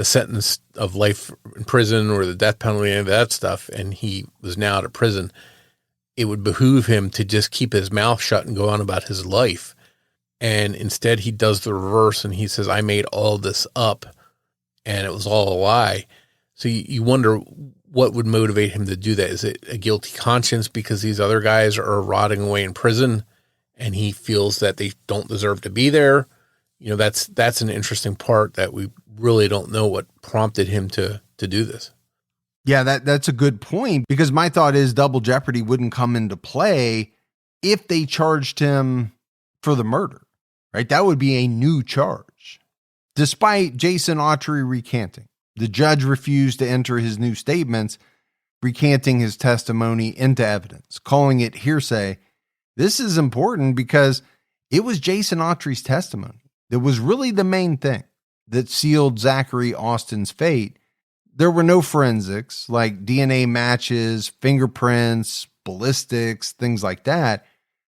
sentence of life in prison or the death penalty and that stuff, and he was now out of prison, it would behoove him to just keep his mouth shut and go on about his life. And instead he does the reverse and he says, I made all this up and it was all a lie. So you wonder what would motivate him to do that. Is it a guilty conscience because these other guys are rotting away in prison and he feels that they don't deserve to be there? That's an interesting part that we really don't know what prompted him to do this. Yeah, that's a good point, because my thought is double jeopardy wouldn't come into play if they charged him for the murder, right? That would be a new charge. Despite Jason Autry recanting, the judge refused to enter his new statements, recanting his testimony into evidence, calling it hearsay. This is important because it was Jason Autry's testimony that was really the main thing that sealed Zachary Austin's fate. There were no forensics like DNA matches, fingerprints, ballistics, things like that.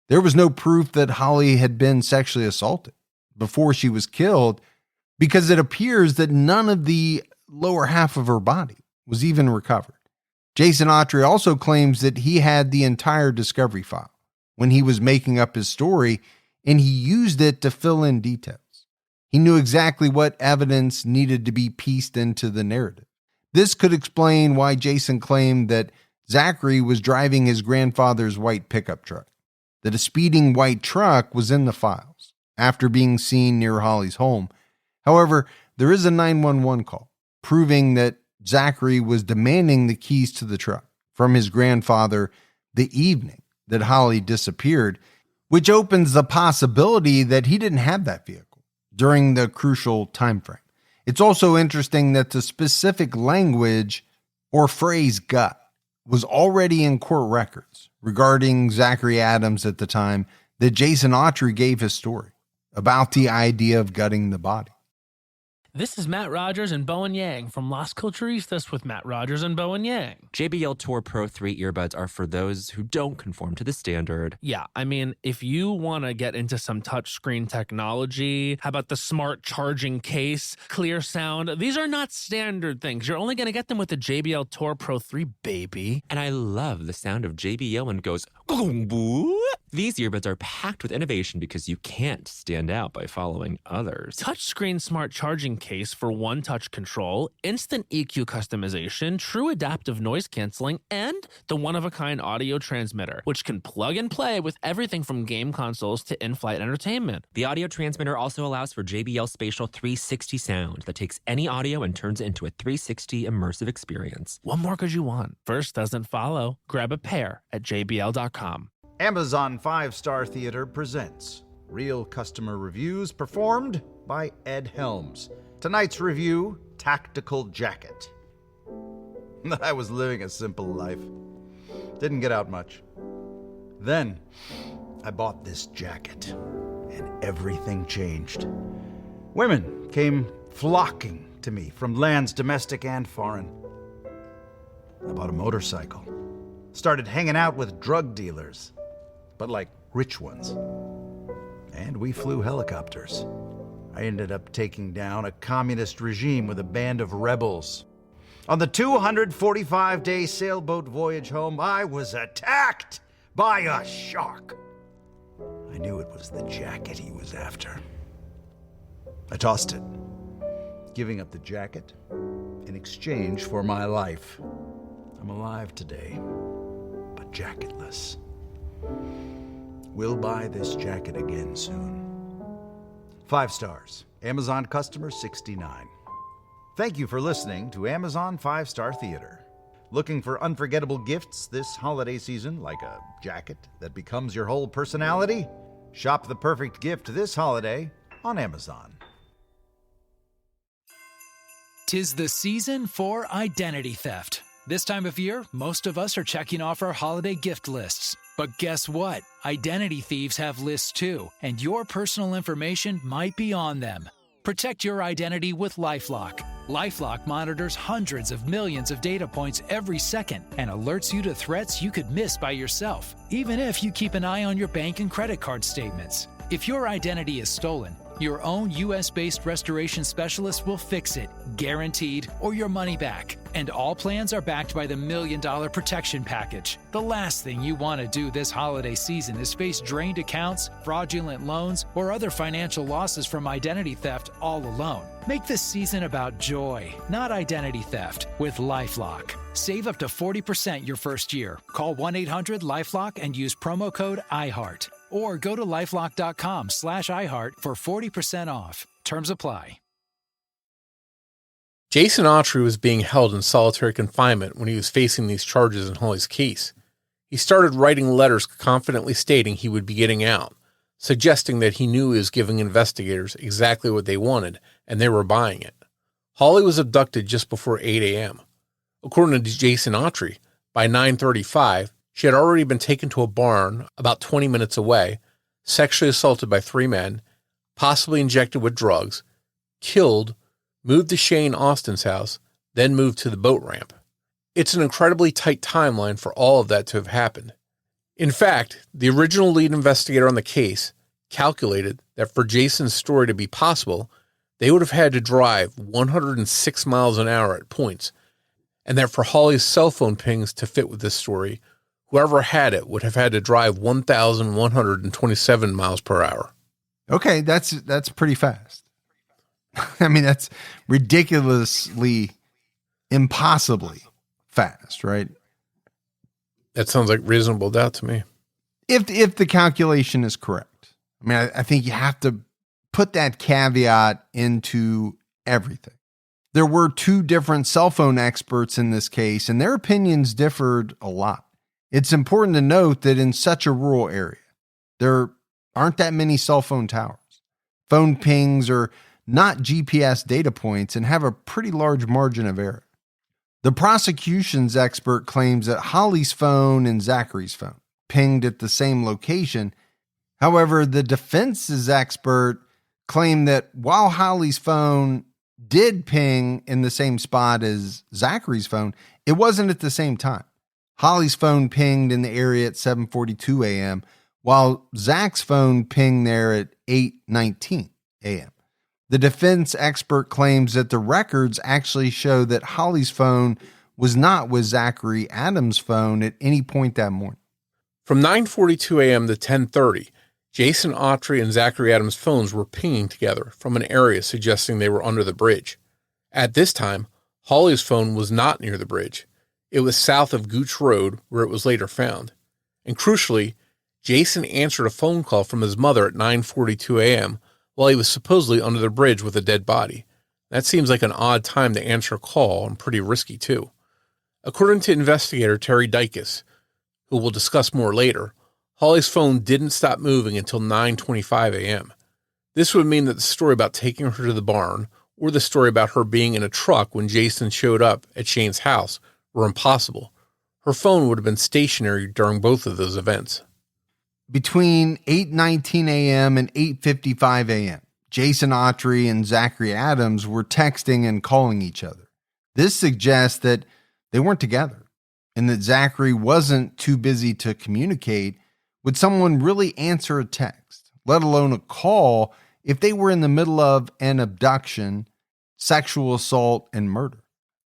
There was no proof that Holly had been sexually assaulted before she was killed, because it appears that none of the lower half of her body was even recovered. Jason Autry also claims that he had the entire discovery file when he was making up his story, and he used it to fill in details. He knew exactly what evidence needed to be pieced into the narrative. This could explain why Jason claimed that Zachary was driving his grandfather's white pickup truck, that a speeding white truck was in the files after being seen near Holly's home. However, there is a 911 call proving that Zachary was demanding the keys to the truck from his grandfather the evening that Holly disappeared, which opens the possibility that he didn't have that vehicle during the crucial time frame. It's also interesting that the specific language or phrase gut was already in court records regarding Zachary Adams at the time that Jason Autry gave his story about the idea of gutting the body. This is Matt Rogers and Bowen Yang from Las Culturistas with Matt Rogers and Bowen Yang. JBL Tour Pro 3 earbuds are for those who don't conform to the standard. Yeah, I mean, if you want to get into some touchscreen technology, how about the smart charging case, clear sound? These are not standard things. You're only going to get them with the JBL Tour Pro 3, baby. And I love the sound of JBL when it goes, "Gong-boo." These earbuds are packed with innovation because you can't stand out by following others. Touchscreen smart charging case for one-touch control, instant EQ customization, true adaptive noise canceling, and the one-of-a-kind audio transmitter, which can plug and play with everything from game consoles to in-flight entertainment. The audio transmitter also allows for JBL Spatial 360 sound that takes any audio and turns it into a 360 immersive experience. What more could you want? First doesn't follow. Grab a pair at jbl.com. Amazon 5-Star Theater presents real customer reviews performed by Ed Helms. Tonight's review, Tactical Jacket. I was living a simple life. Didn't get out much. Then, I bought this jacket, and everything changed. Women came flocking to me from lands domestic and foreign. I bought a motorcycle. Started hanging out with drug dealers, but like rich ones. And we flew helicopters. I ended up taking down a communist regime with a band of rebels. On the 245-day sailboat voyage home, I was attacked by a shark. I knew it was the jacket he was after. I tossed it, giving up the jacket in exchange for my life. I'm alive today, but jacketless. We'll buy this jacket again soon. 5 stars. Amazon customer 69. Thank you for listening to Amazon 5-Star Theater. Looking for unforgettable gifts this holiday season, like a jacket that becomes your whole personality? Shop the perfect gift this holiday on Amazon. 'Tis the season for identity theft. This time of year, most of us are checking off our holiday gift lists. But guess what? Identity thieves have lists too, and your personal information might be on them. Protect your identity with LifeLock. LifeLock monitors hundreds of millions of data points every second and alerts you to threats you could miss by yourself, even if you keep an eye on your bank and credit card statements. If your identity is stolen, your own US-based restoration specialist will fix it, guaranteed, or your money back. And all plans are backed by the $1 Million Protection Package. The last thing you want to do this holiday season is face drained accounts, fraudulent loans, or other financial losses from identity theft all alone. Make this season about joy, not identity theft, with LifeLock. Save up to 40% your first year. Call 1-800-LifeLock and use promo code IHEART. Or go to lifelock.com/iHeart for 40% off. Terms apply. Jason Autry was being held in solitary confinement when he was facing these charges in Holly's case. He started writing letters confidently stating he would be getting out, suggesting that he knew he was giving investigators exactly what they wanted, and they were buying it. Holly was abducted just before 8 a.m. According to Jason Autry, by 9:35, she had already been taken to a barn about 20 minutes away, sexually assaulted by 3 men, possibly injected with drugs, killed, moved to Shane Austin's house, then moved to the boat ramp. It's an incredibly tight timeline for all of that to have happened. In fact, the original lead investigator on the case calculated that for Jason's story to be possible, they would have had to drive 106 miles an hour at points, and that for Holly's cell phone pings to fit with this story, whoever had it would have had to drive 1,127 miles per hour. Okay, that's pretty fast. I mean, that's ridiculously, impossibly fast, right? That sounds like reasonable doubt to me. If the calculation is correct. I mean, I think you have to put that caveat into everything. There were 2 different cell phone experts in this case, and their opinions differed a lot. It's important to note that in such a rural area, there aren't that many cell phone towers. Phone pings are not GPS data points and have a pretty large margin of error. The prosecution's expert claims that Holly's phone and Zachary's phone pinged at the same location. However, the defense's expert claimed that while Holly's phone did ping in the same spot as Zachary's phone, it wasn't at the same time. Holly's phone pinged in the area at 7:42 a.m., while Zach's phone pinged there at 8:19 a.m. The defense expert claims that the records actually show that Holly's phone was not with Zachary Adams' phone at any point that morning. From 9:42 a.m. to 10:30, Jason Autry and Zachary Adams' phones were pinging together from an area suggesting they were under the bridge. At this time, Holly's phone was not near the bridge. It was south of Gooch Road, where it was later found. And crucially, Jason answered a phone call from his mother at 9:42 a.m. while he was supposedly under the bridge with a dead body. That seems like an odd time to answer a call, and pretty risky too. According to investigator Terry Dykes, who we'll discuss more later, Holly's phone didn't stop moving until 9:25 a.m. This would mean that the story about taking her to the barn, or the story about her being in a truck when Jason showed up at Shane's house, were impossible. Her phone would have been stationary during both of those events. Between 8:19 a.m. and 8:55 a.m., Jason Autry and Zachary Adams were texting and calling each other. This suggests that they weren't together, and that Zachary wasn't too busy to communicate. Would someone really answer a text, let alone a call, if they were in the middle of an abduction, sexual assault, and murder?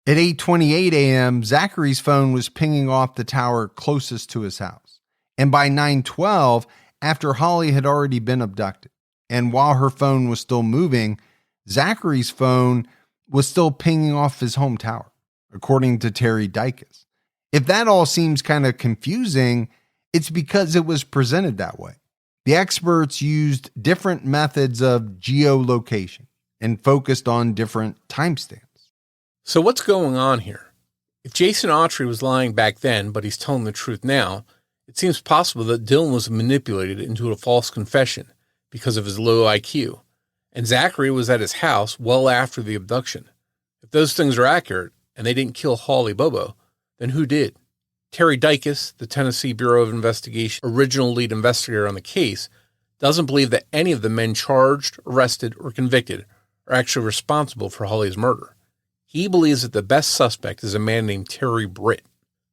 At 8:28 a.m., Zachary's phone was pinging off the tower closest to his house. And by 9:12, after Holly had already been abducted, and while her phone was still moving, Zachary's phone was still pinging off his home tower, according to Terry Dykes. If that all seems kind of confusing, it's because it was presented that way. The experts used different methods of geolocation and focused on different timestamps. So what's going on here? If Jason Autry was lying back then, but he's telling the truth now, it seems possible that Dylan was manipulated into a false confession because of his low IQ, and Zachary was at his house well after the abduction. If those things are accurate, and they didn't kill Holly Bobo, then who did? Terry Dykes, the Tennessee Bureau of Investigation original lead investigator on the case, doesn't believe that any of the men charged, arrested, or convicted are actually responsible for Holly's murder. He believes that the best suspect is a man named Terry Britt.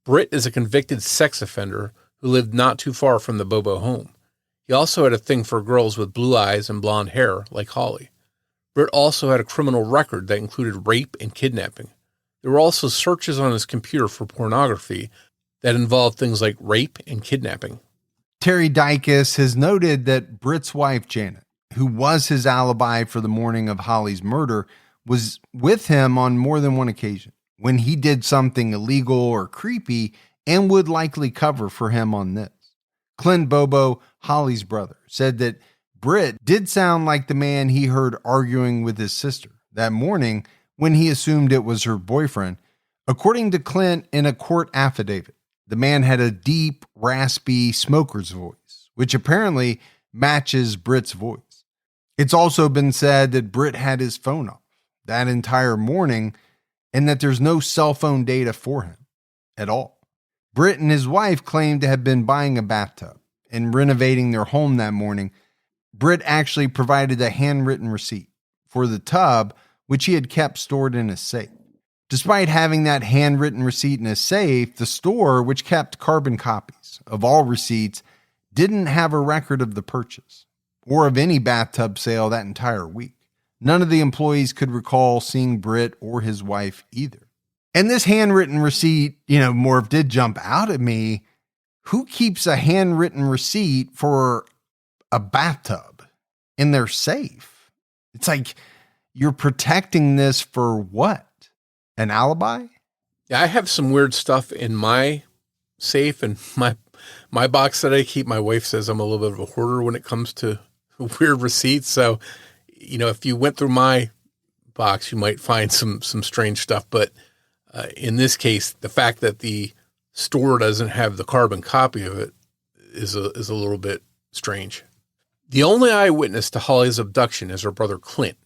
Britt is a convicted sex offender who lived not too far from the Bobo home. He also had a thing for girls with blue eyes and blonde hair, like Holly. Britt also had a criminal record that included rape and kidnapping. There were also searches on his computer for pornography that involved things like rape and kidnapping. Terry Dykes has noted that Britt's wife, Janet, who was his alibi for the morning of Holly's murder, was with him on more than one occasion when he did something illegal or creepy, and would likely cover for him on this. Clint Bobo, Holly's brother, said that Britt did sound like the man he heard arguing with his sister that morning when he assumed it was her boyfriend. According to Clint, in a court affidavit, the man had a deep, raspy smoker's voice, which apparently matches Britt's voice. It's also been said that Britt had his phone off that entire morning and that there's no cell phone data for him at all. Britt and his wife claimed to have been buying a bathtub and renovating their home that morning. Britt actually provided a handwritten receipt for the tub, which he had kept stored in his safe. Despite having that handwritten receipt in his safe, the store, which kept carbon copies of all receipts, didn't have a record of the purchase or of any bathtub sale that entire week. None of the employees could recall seeing Britt or his wife either. And this handwritten receipt, Morf, did jump out at me. Who keeps a handwritten receipt for a bathtub in their safe? It's like, you're protecting this for what? An alibi? Yeah, I have some weird stuff in my safe and my box that I keep. My wife says I'm a little bit of a hoarder when it comes to weird receipts. So, if you went through my box, you might find some strange stuff. But in this case, the fact that the store doesn't have the carbon copy of it is a little bit strange. The only eyewitness to Holly's abduction is her brother Clint,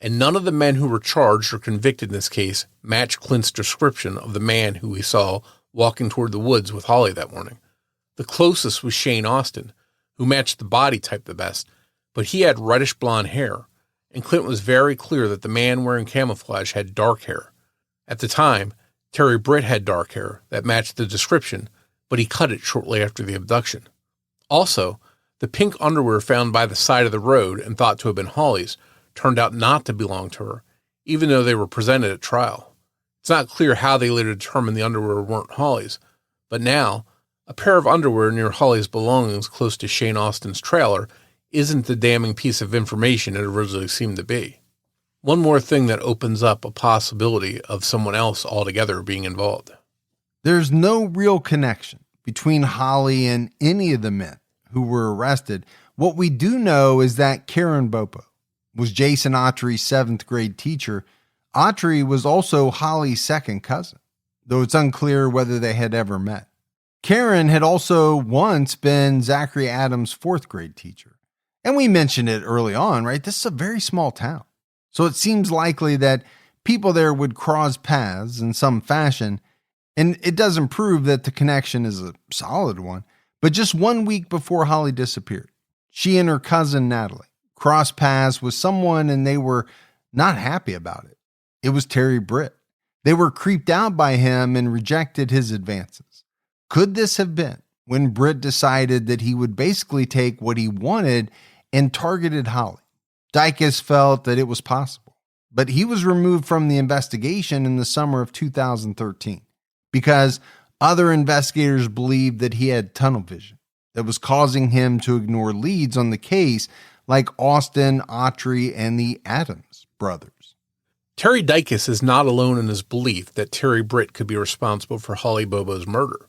and none of the men who were charged or convicted in this case match Clint's description of the man who he saw walking toward the woods with Holly that morning. The closest was Shane Austin, who matched the body type the best, but he had reddish blonde hair, and Clint was very clear that the man wearing camouflage had dark hair. At the time, Terry Britt had dark hair that matched the description, but he cut it shortly after the abduction. Also, the pink underwear found by the side of the road and thought to have been Holly's turned out not to belong to her, even though they were presented at trial. It's not clear how they later determined the underwear weren't Holly's, but now, a pair of underwear near Holly's belongings close to Shane Austin's trailer isn't the damning piece of information it originally seemed to be. One more thing that opens up a possibility of someone else altogether being involved. There's no real connection between Holly and any of the men who were arrested. What we do know is that Karen Bobo was Jason Autry's 7th grade teacher. Autry was also Holly's second cousin, though it's unclear whether they had ever met. Karen had also once been Zachary Adams' 4th grade teacher. And we mentioned it early on, right? This is a very small town. So it seems likely that people there would cross paths in some fashion. And it doesn't prove that the connection is a solid one. But just 1 week before Holly disappeared, she and her cousin Natalie crossed paths with someone and they were not happy about it. It was Terry Britt. They were creeped out by him and rejected his advances. Could this have been when Britt decided that he would basically take what he wanted and targeted Holly? Dicus felt that it was possible, but he was removed from the investigation in the summer of 2013 because other investigators believed that he had tunnel vision that was causing him to ignore leads on the case like Austin, Autry, and the Adams brothers. Terry Dicus is not alone in his belief that Terry Britt could be responsible for Holly Bobo's murder.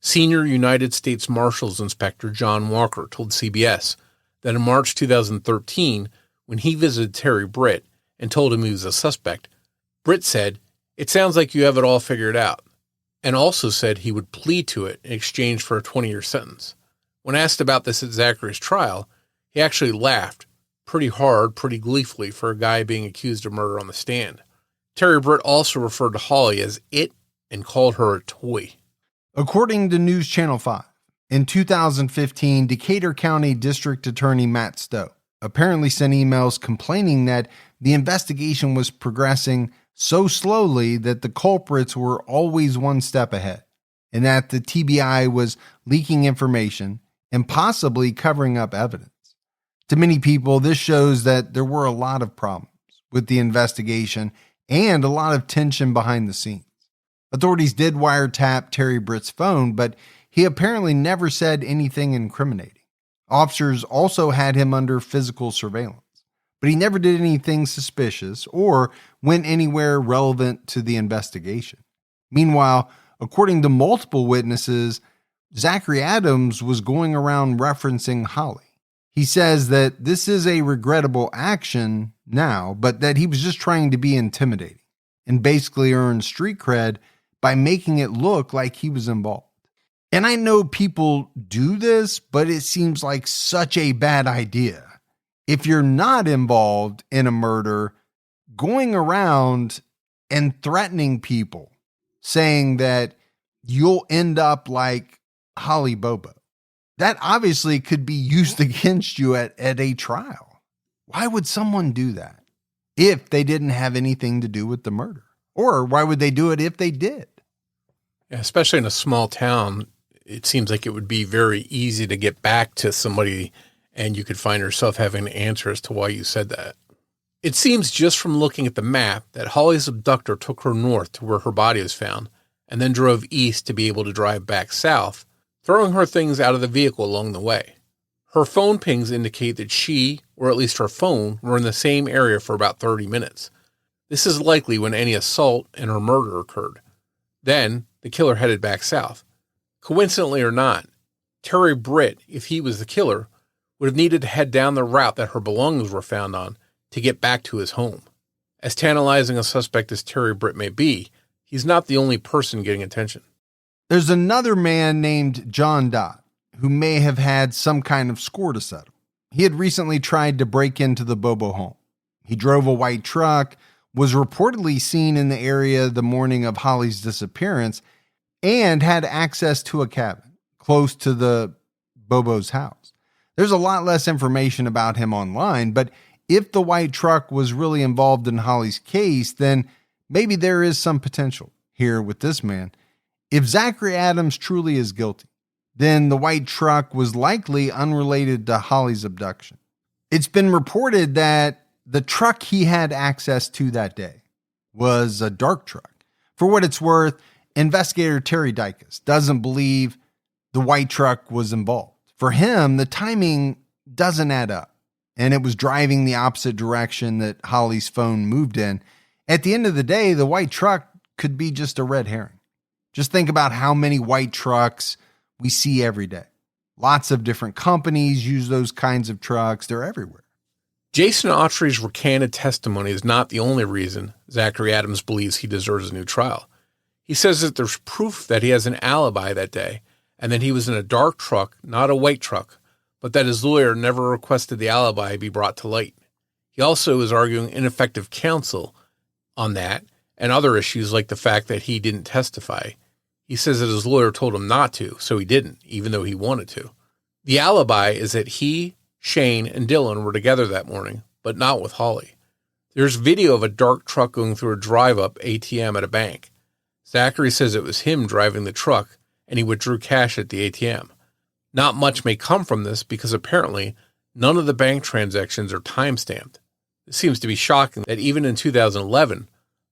Senior United States Marshals Inspector John Walker told CBS that in March 2013, when he visited Terry Britt and told him he was a suspect, Britt said, "It sounds like you have it all figured out," and also said he would plead to it in exchange for a 20-year sentence. When asked about this at Zachary's trial, he actually laughed pretty hard, pretty gleefully for a guy being accused of murder on the stand. Terry Britt also referred to Holly as it and called her a toy. According to News Channel 5, in 2015, Decatur County District Attorney Matt Stowe apparently sent emails complaining that the investigation was progressing so slowly that the culprits were always one step ahead, and that the TBI was leaking information and possibly covering up evidence. To many people, this shows that there were a lot of problems with the investigation and a lot of tension behind the scenes. Authorities did wiretap Terry Britt's phone, but he apparently never said anything incriminating. Officers also had him under physical surveillance, but he never did anything suspicious or went anywhere relevant to the investigation. Meanwhile, according to multiple witnesses, Zachary Adams was going around referencing Holly. He says that this is a regrettable action now, but that he was just trying to be intimidating and basically earn street cred by making it look like he was involved. And I know people do this, but it seems like such a bad idea. If you're not involved in a murder, going around and threatening people, saying that you'll end up like Holly Bobo, that obviously could be used against you at a trial. Why would someone do that if they didn't have anything to do with the murder? Or why would they do it if they did? Yeah, especially in a small town, it seems like it would be very easy to get back to somebody and you could find yourself having to answer as to why you said that. It seems just from looking at the map that Holly's abductor took her north to where her body was found and then drove east to be able to drive back south, throwing her things out of the vehicle along the way. Her phone pings indicate that she, or at least her phone, were in the same area for about 30 minutes. This is likely when any assault and her murder occurred. Then, the killer headed back south. Coincidentally or not, Terry Britt, if he was the killer, would have needed to head down the route that her belongings were found on to get back to his home. As tantalizing a suspect as Terry Britt may be, he's not the only person getting attention. There's another man named John Dodd who may have had some kind of score to settle. He had recently tried to break into the Bobo home. He drove a white truck, was reportedly seen in the area the morning of Holly's disappearance, and had access to a cabin close to the Bobo's house. There's a lot less information about him online, but if the white truck was really involved in Holly's case, then maybe there is some potential here with this man. If Zachary Adams truly is guilty, then the white truck was likely unrelated to Holly's abduction. It's been reported that the truck he had access to that day was a dark truck. For what it's worth, investigator Terry Dicus doesn't believe the white truck was involved. For him, the timing doesn't add up. And it was driving the opposite direction that Holly's phone moved in. At the end of the day, the white truck could be just a red herring. Just think about how many white trucks we see every day. Lots of different companies use those kinds of trucks. They're everywhere. Jason Autry's recanted testimony is not the only reason Zachary Adams believes he deserves a new trial. He says that there's proof that he has an alibi that day and that he was in a dark truck, not a white truck, but that his lawyer never requested the alibi be brought to light. He also is arguing ineffective counsel on that and other issues like the fact that he didn't testify. He says that his lawyer told him not to, so he didn't, even though he wanted to. The alibi is that he, Shane, and Dylan were together that morning, but not with Holly. There's video of a dark truck going through a drive-up ATM at a bank. Zachary says it was him driving the truck, and he withdrew cash at the ATM. Not much may come from this because apparently none of the bank transactions are time-stamped. It seems to be shocking that even in 2011,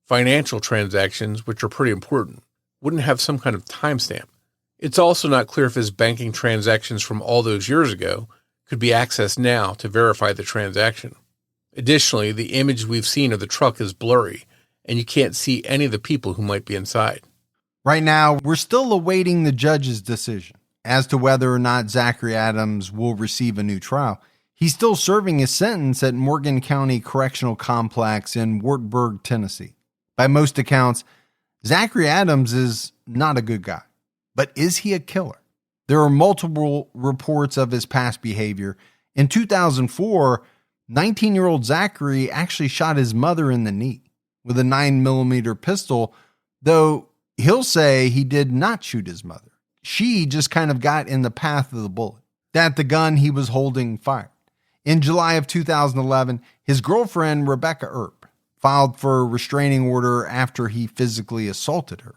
financial transactions, which are pretty important, wouldn't have some kind of timestamp. It's also not clear if his banking transactions from all those years ago could be accessed now to verify the transaction. Additionally, the image we've seen of the truck is blurry, and you can't see any of the people who might be inside. Right now, we're still awaiting the judge's decision as to whether or not Zachary Adams will receive a new trial. He's still serving his sentence at Morgan County Correctional Complex in Wartburg, Tennessee. By most accounts, Zachary Adams is not a good guy, but is he a killer? There are multiple reports of his past behavior. In 2004, 19-year-old Zachary actually shot his mother in the knee with a 9mm pistol, though he'll say he did not shoot his mother. She just kind of got in the path of the bullet, that the gun he was holding fired. In July of 2011, his girlfriend, Rebecca Earp, filed for a restraining order after he physically assaulted her.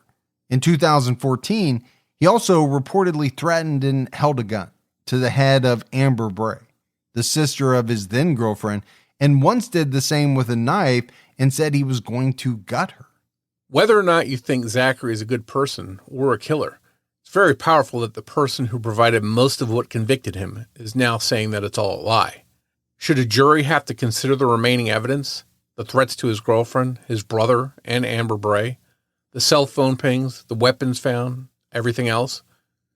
In 2014, he also reportedly threatened and held a gun to the head of Amber Bray, the sister of his then-girlfriend, and once did the same with a knife and said he was going to gut her. Whether or not you think Zachary is a good person or a killer, it's very powerful that the person who provided most of what convicted him is now saying that it's all a lie. Should a jury have to consider the remaining evidence, the threats to his girlfriend, his brother, and Amber Bray, the cell phone pings, the weapons found, everything else,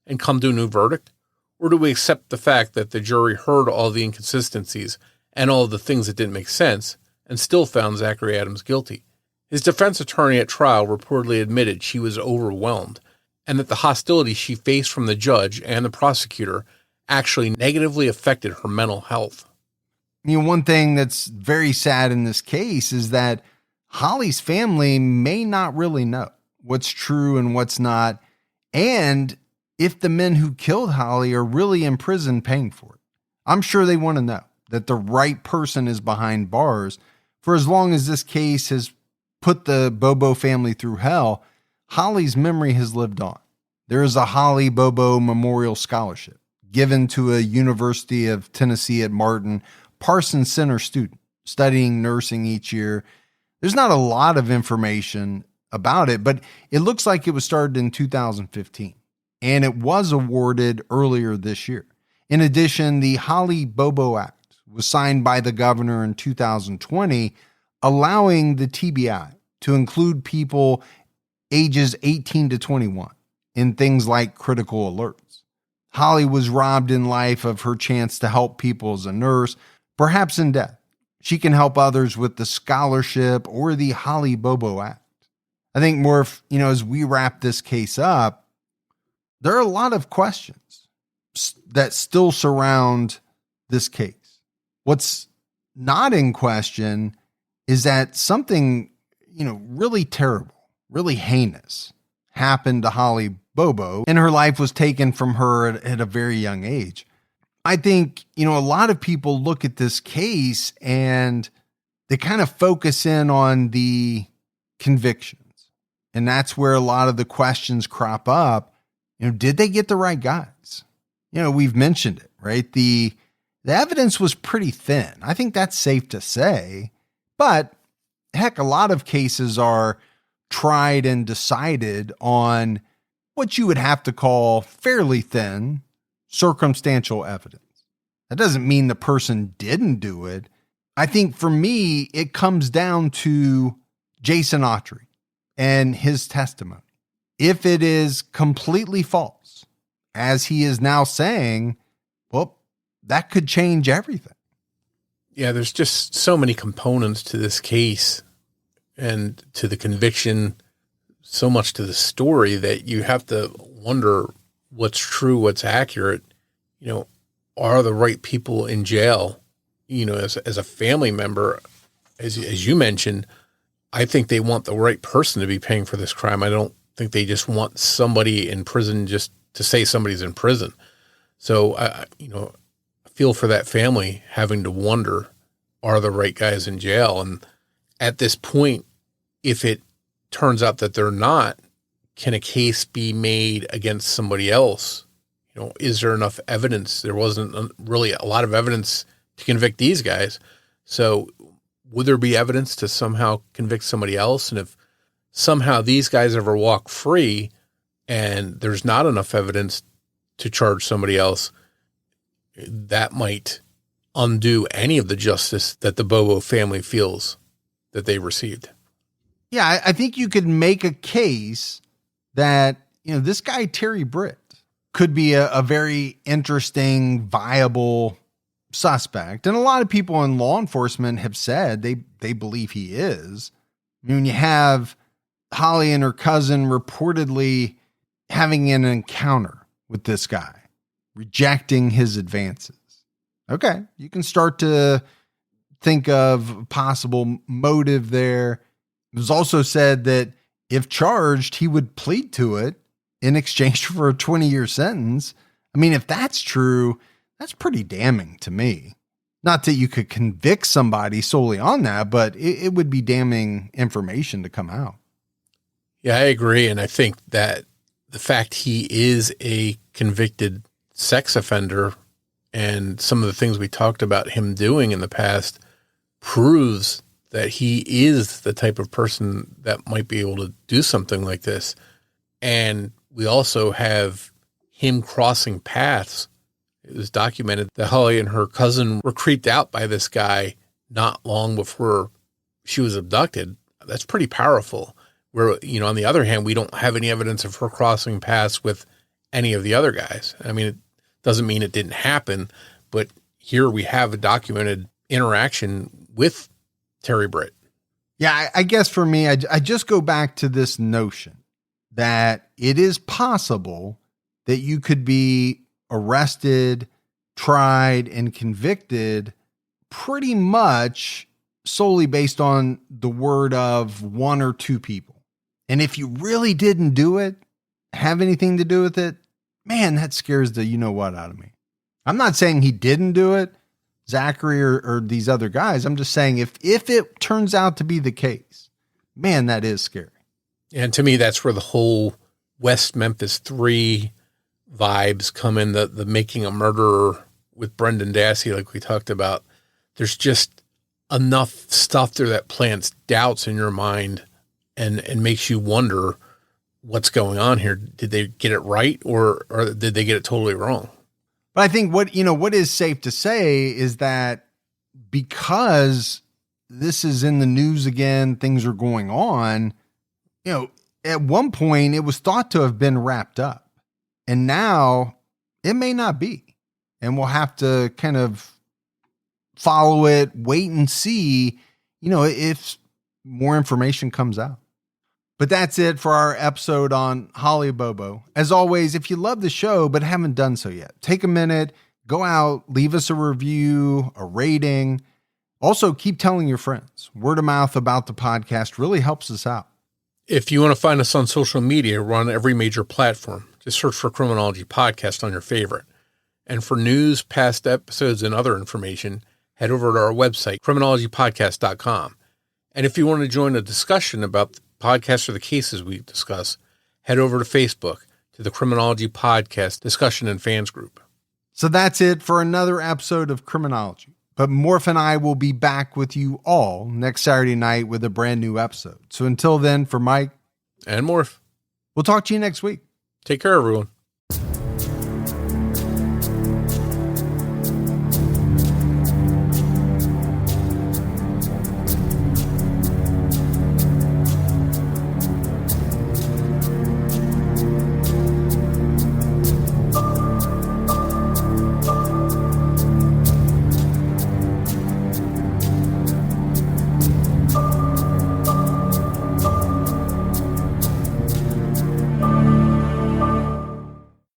and come to a new verdict? Or do we accept the fact that the jury heard all the inconsistencies and all the things that didn't make sense and still found Zachary Adams guilty? His defense attorney at trial reportedly admitted she was overwhelmed and that the hostility she faced from the judge and the prosecutor actually negatively affected her mental health. You know, one thing that's very sad in this case is that Holly's family may not really know what's true and what's not, and if the men who killed Holly are really in prison paying for it. I'm sure they want to know that the right person is behind bars. For as long as this case has put the Bobo family through hell, Holly's memory has lived on. There is a Holly Bobo Memorial Scholarship given to a University of Tennessee at Martin Parsons Center student studying nursing each year. There's not a lot of information about it, but it looks like it was started in 2015, and it was awarded earlier this year. In addition, the Holly Bobo Act was signed by the governor in 2020, allowing the TBI to include people ages 18 to 21 in things like critical alerts. Holly was robbed in life of her chance to help people as a nurse, perhaps in death. She can help others with the scholarship or the Holly Bobo Act. I think, Morf, as we wrap this case up, there are a lot of questions that still surround this case. What's not in question is that something, really terrible, really heinous happened to Holly Bobo, and her life was taken from her at a very young age. I think, a lot of people look at this case and they kind of focus in on the convictions. And that's where a lot of the questions crop up. Did they get the right guys? We've mentioned it, right? The evidence was pretty thin. I think that's safe to say. But heck, a lot of cases are tried and decided on what you would have to call fairly thin circumstantial evidence. That doesn't mean the person didn't do it. I think for me, it comes down to Jason Autry and his testimony. If it is completely false, as he is now saying, well, that could change everything. Yeah, there's just so many components to this case and to the conviction, so much to the story that you have to wonder what's true, what's accurate. Are the right people in jail? As a family member, as you mentioned, I think they want the right person to be paying for this crime. I don't think they just want somebody in prison just to say somebody's in prison. So, I feel for that family having to wonder, are the right guys in jail? And at this point, if it turns out that they're not, can a case be made against somebody else? Is there enough evidence? There wasn't really a lot of evidence to convict these guys. So would there be evidence to somehow convict somebody else? And if somehow these guys ever walk free and there's not enough evidence to charge somebody else, that might undo any of the justice that the Bobo family feels that they received. Yeah, I think you could make a case that, this guy, Terry Britt, could be a very interesting, viable suspect. And a lot of people in law enforcement have said they believe he is. When you have Holly and her cousin reportedly having an encounter with this guy, rejecting his advances. Okay, you can start to think of possible motive there. It was also said that if charged, he would plead to it in exchange for a 20-year sentence. I mean, if that's true, that's pretty damning to me. Not that you could convict somebody solely on that, but it would be damning information to come out. Yeah, I agree. And I think that the fact he is a convicted sex offender and some of the things we talked about him doing in the past proves that he is the type of person that might be able to do something like this. And we also have him crossing paths. It was documented that Holly and her cousin were creeped out by this guy not long before she was abducted. That's pretty powerful. Where, on the other hand, we don't have any evidence of her crossing paths with any of the other guys. I mean, it doesn't mean it didn't happen, but here we have a documented interaction with Terry Britt. Yeah, I guess for me, I just go back to this notion that it is possible that you could be arrested, tried, and convicted pretty much solely based on the word of one or two people. And if you really didn't do it, have anything to do with it, man, that scares the you-know-what out of me. I'm not saying he didn't do it, Zachary or these other guys. I'm just saying if it turns out to be the case, man, that is scary. And to me, that's where the whole West Memphis 3 vibes come in, the making a murderer with Brendan Dassey, like we talked about. There's just enough stuff there that plants doubts in your mind and makes you wonder what's going on here. Did they get it right or did they get it totally wrong? But I think what is safe to say is that because this is in the news again, things are going on, at one point it was thought to have been wrapped up, and now it may not be. And we'll have to kind of follow it, wait and see, if more information comes out. But that's it for our episode on Holly Bobo. As always, if you love the show but haven't done so yet, take a minute, go out, leave us a review, a rating. Also, keep telling your friends. Word of mouth about the podcast really helps us out. If you want to find us on social media, we're on every major platform. Just search for Criminology Podcast on your favorite. And for news, past episodes, and other information, head over to our website, criminologypodcast.com. And if you want to join a discussion about the podcast or the cases we discuss, head over to Facebook to the Criminology Podcast Discussion and Fans Group. So that's it for another episode of Criminology. But Morf and I will be back with you all next Saturday night with a brand new episode. So until then, for Mike and Morf, we'll talk to you next week. Take care, everyone.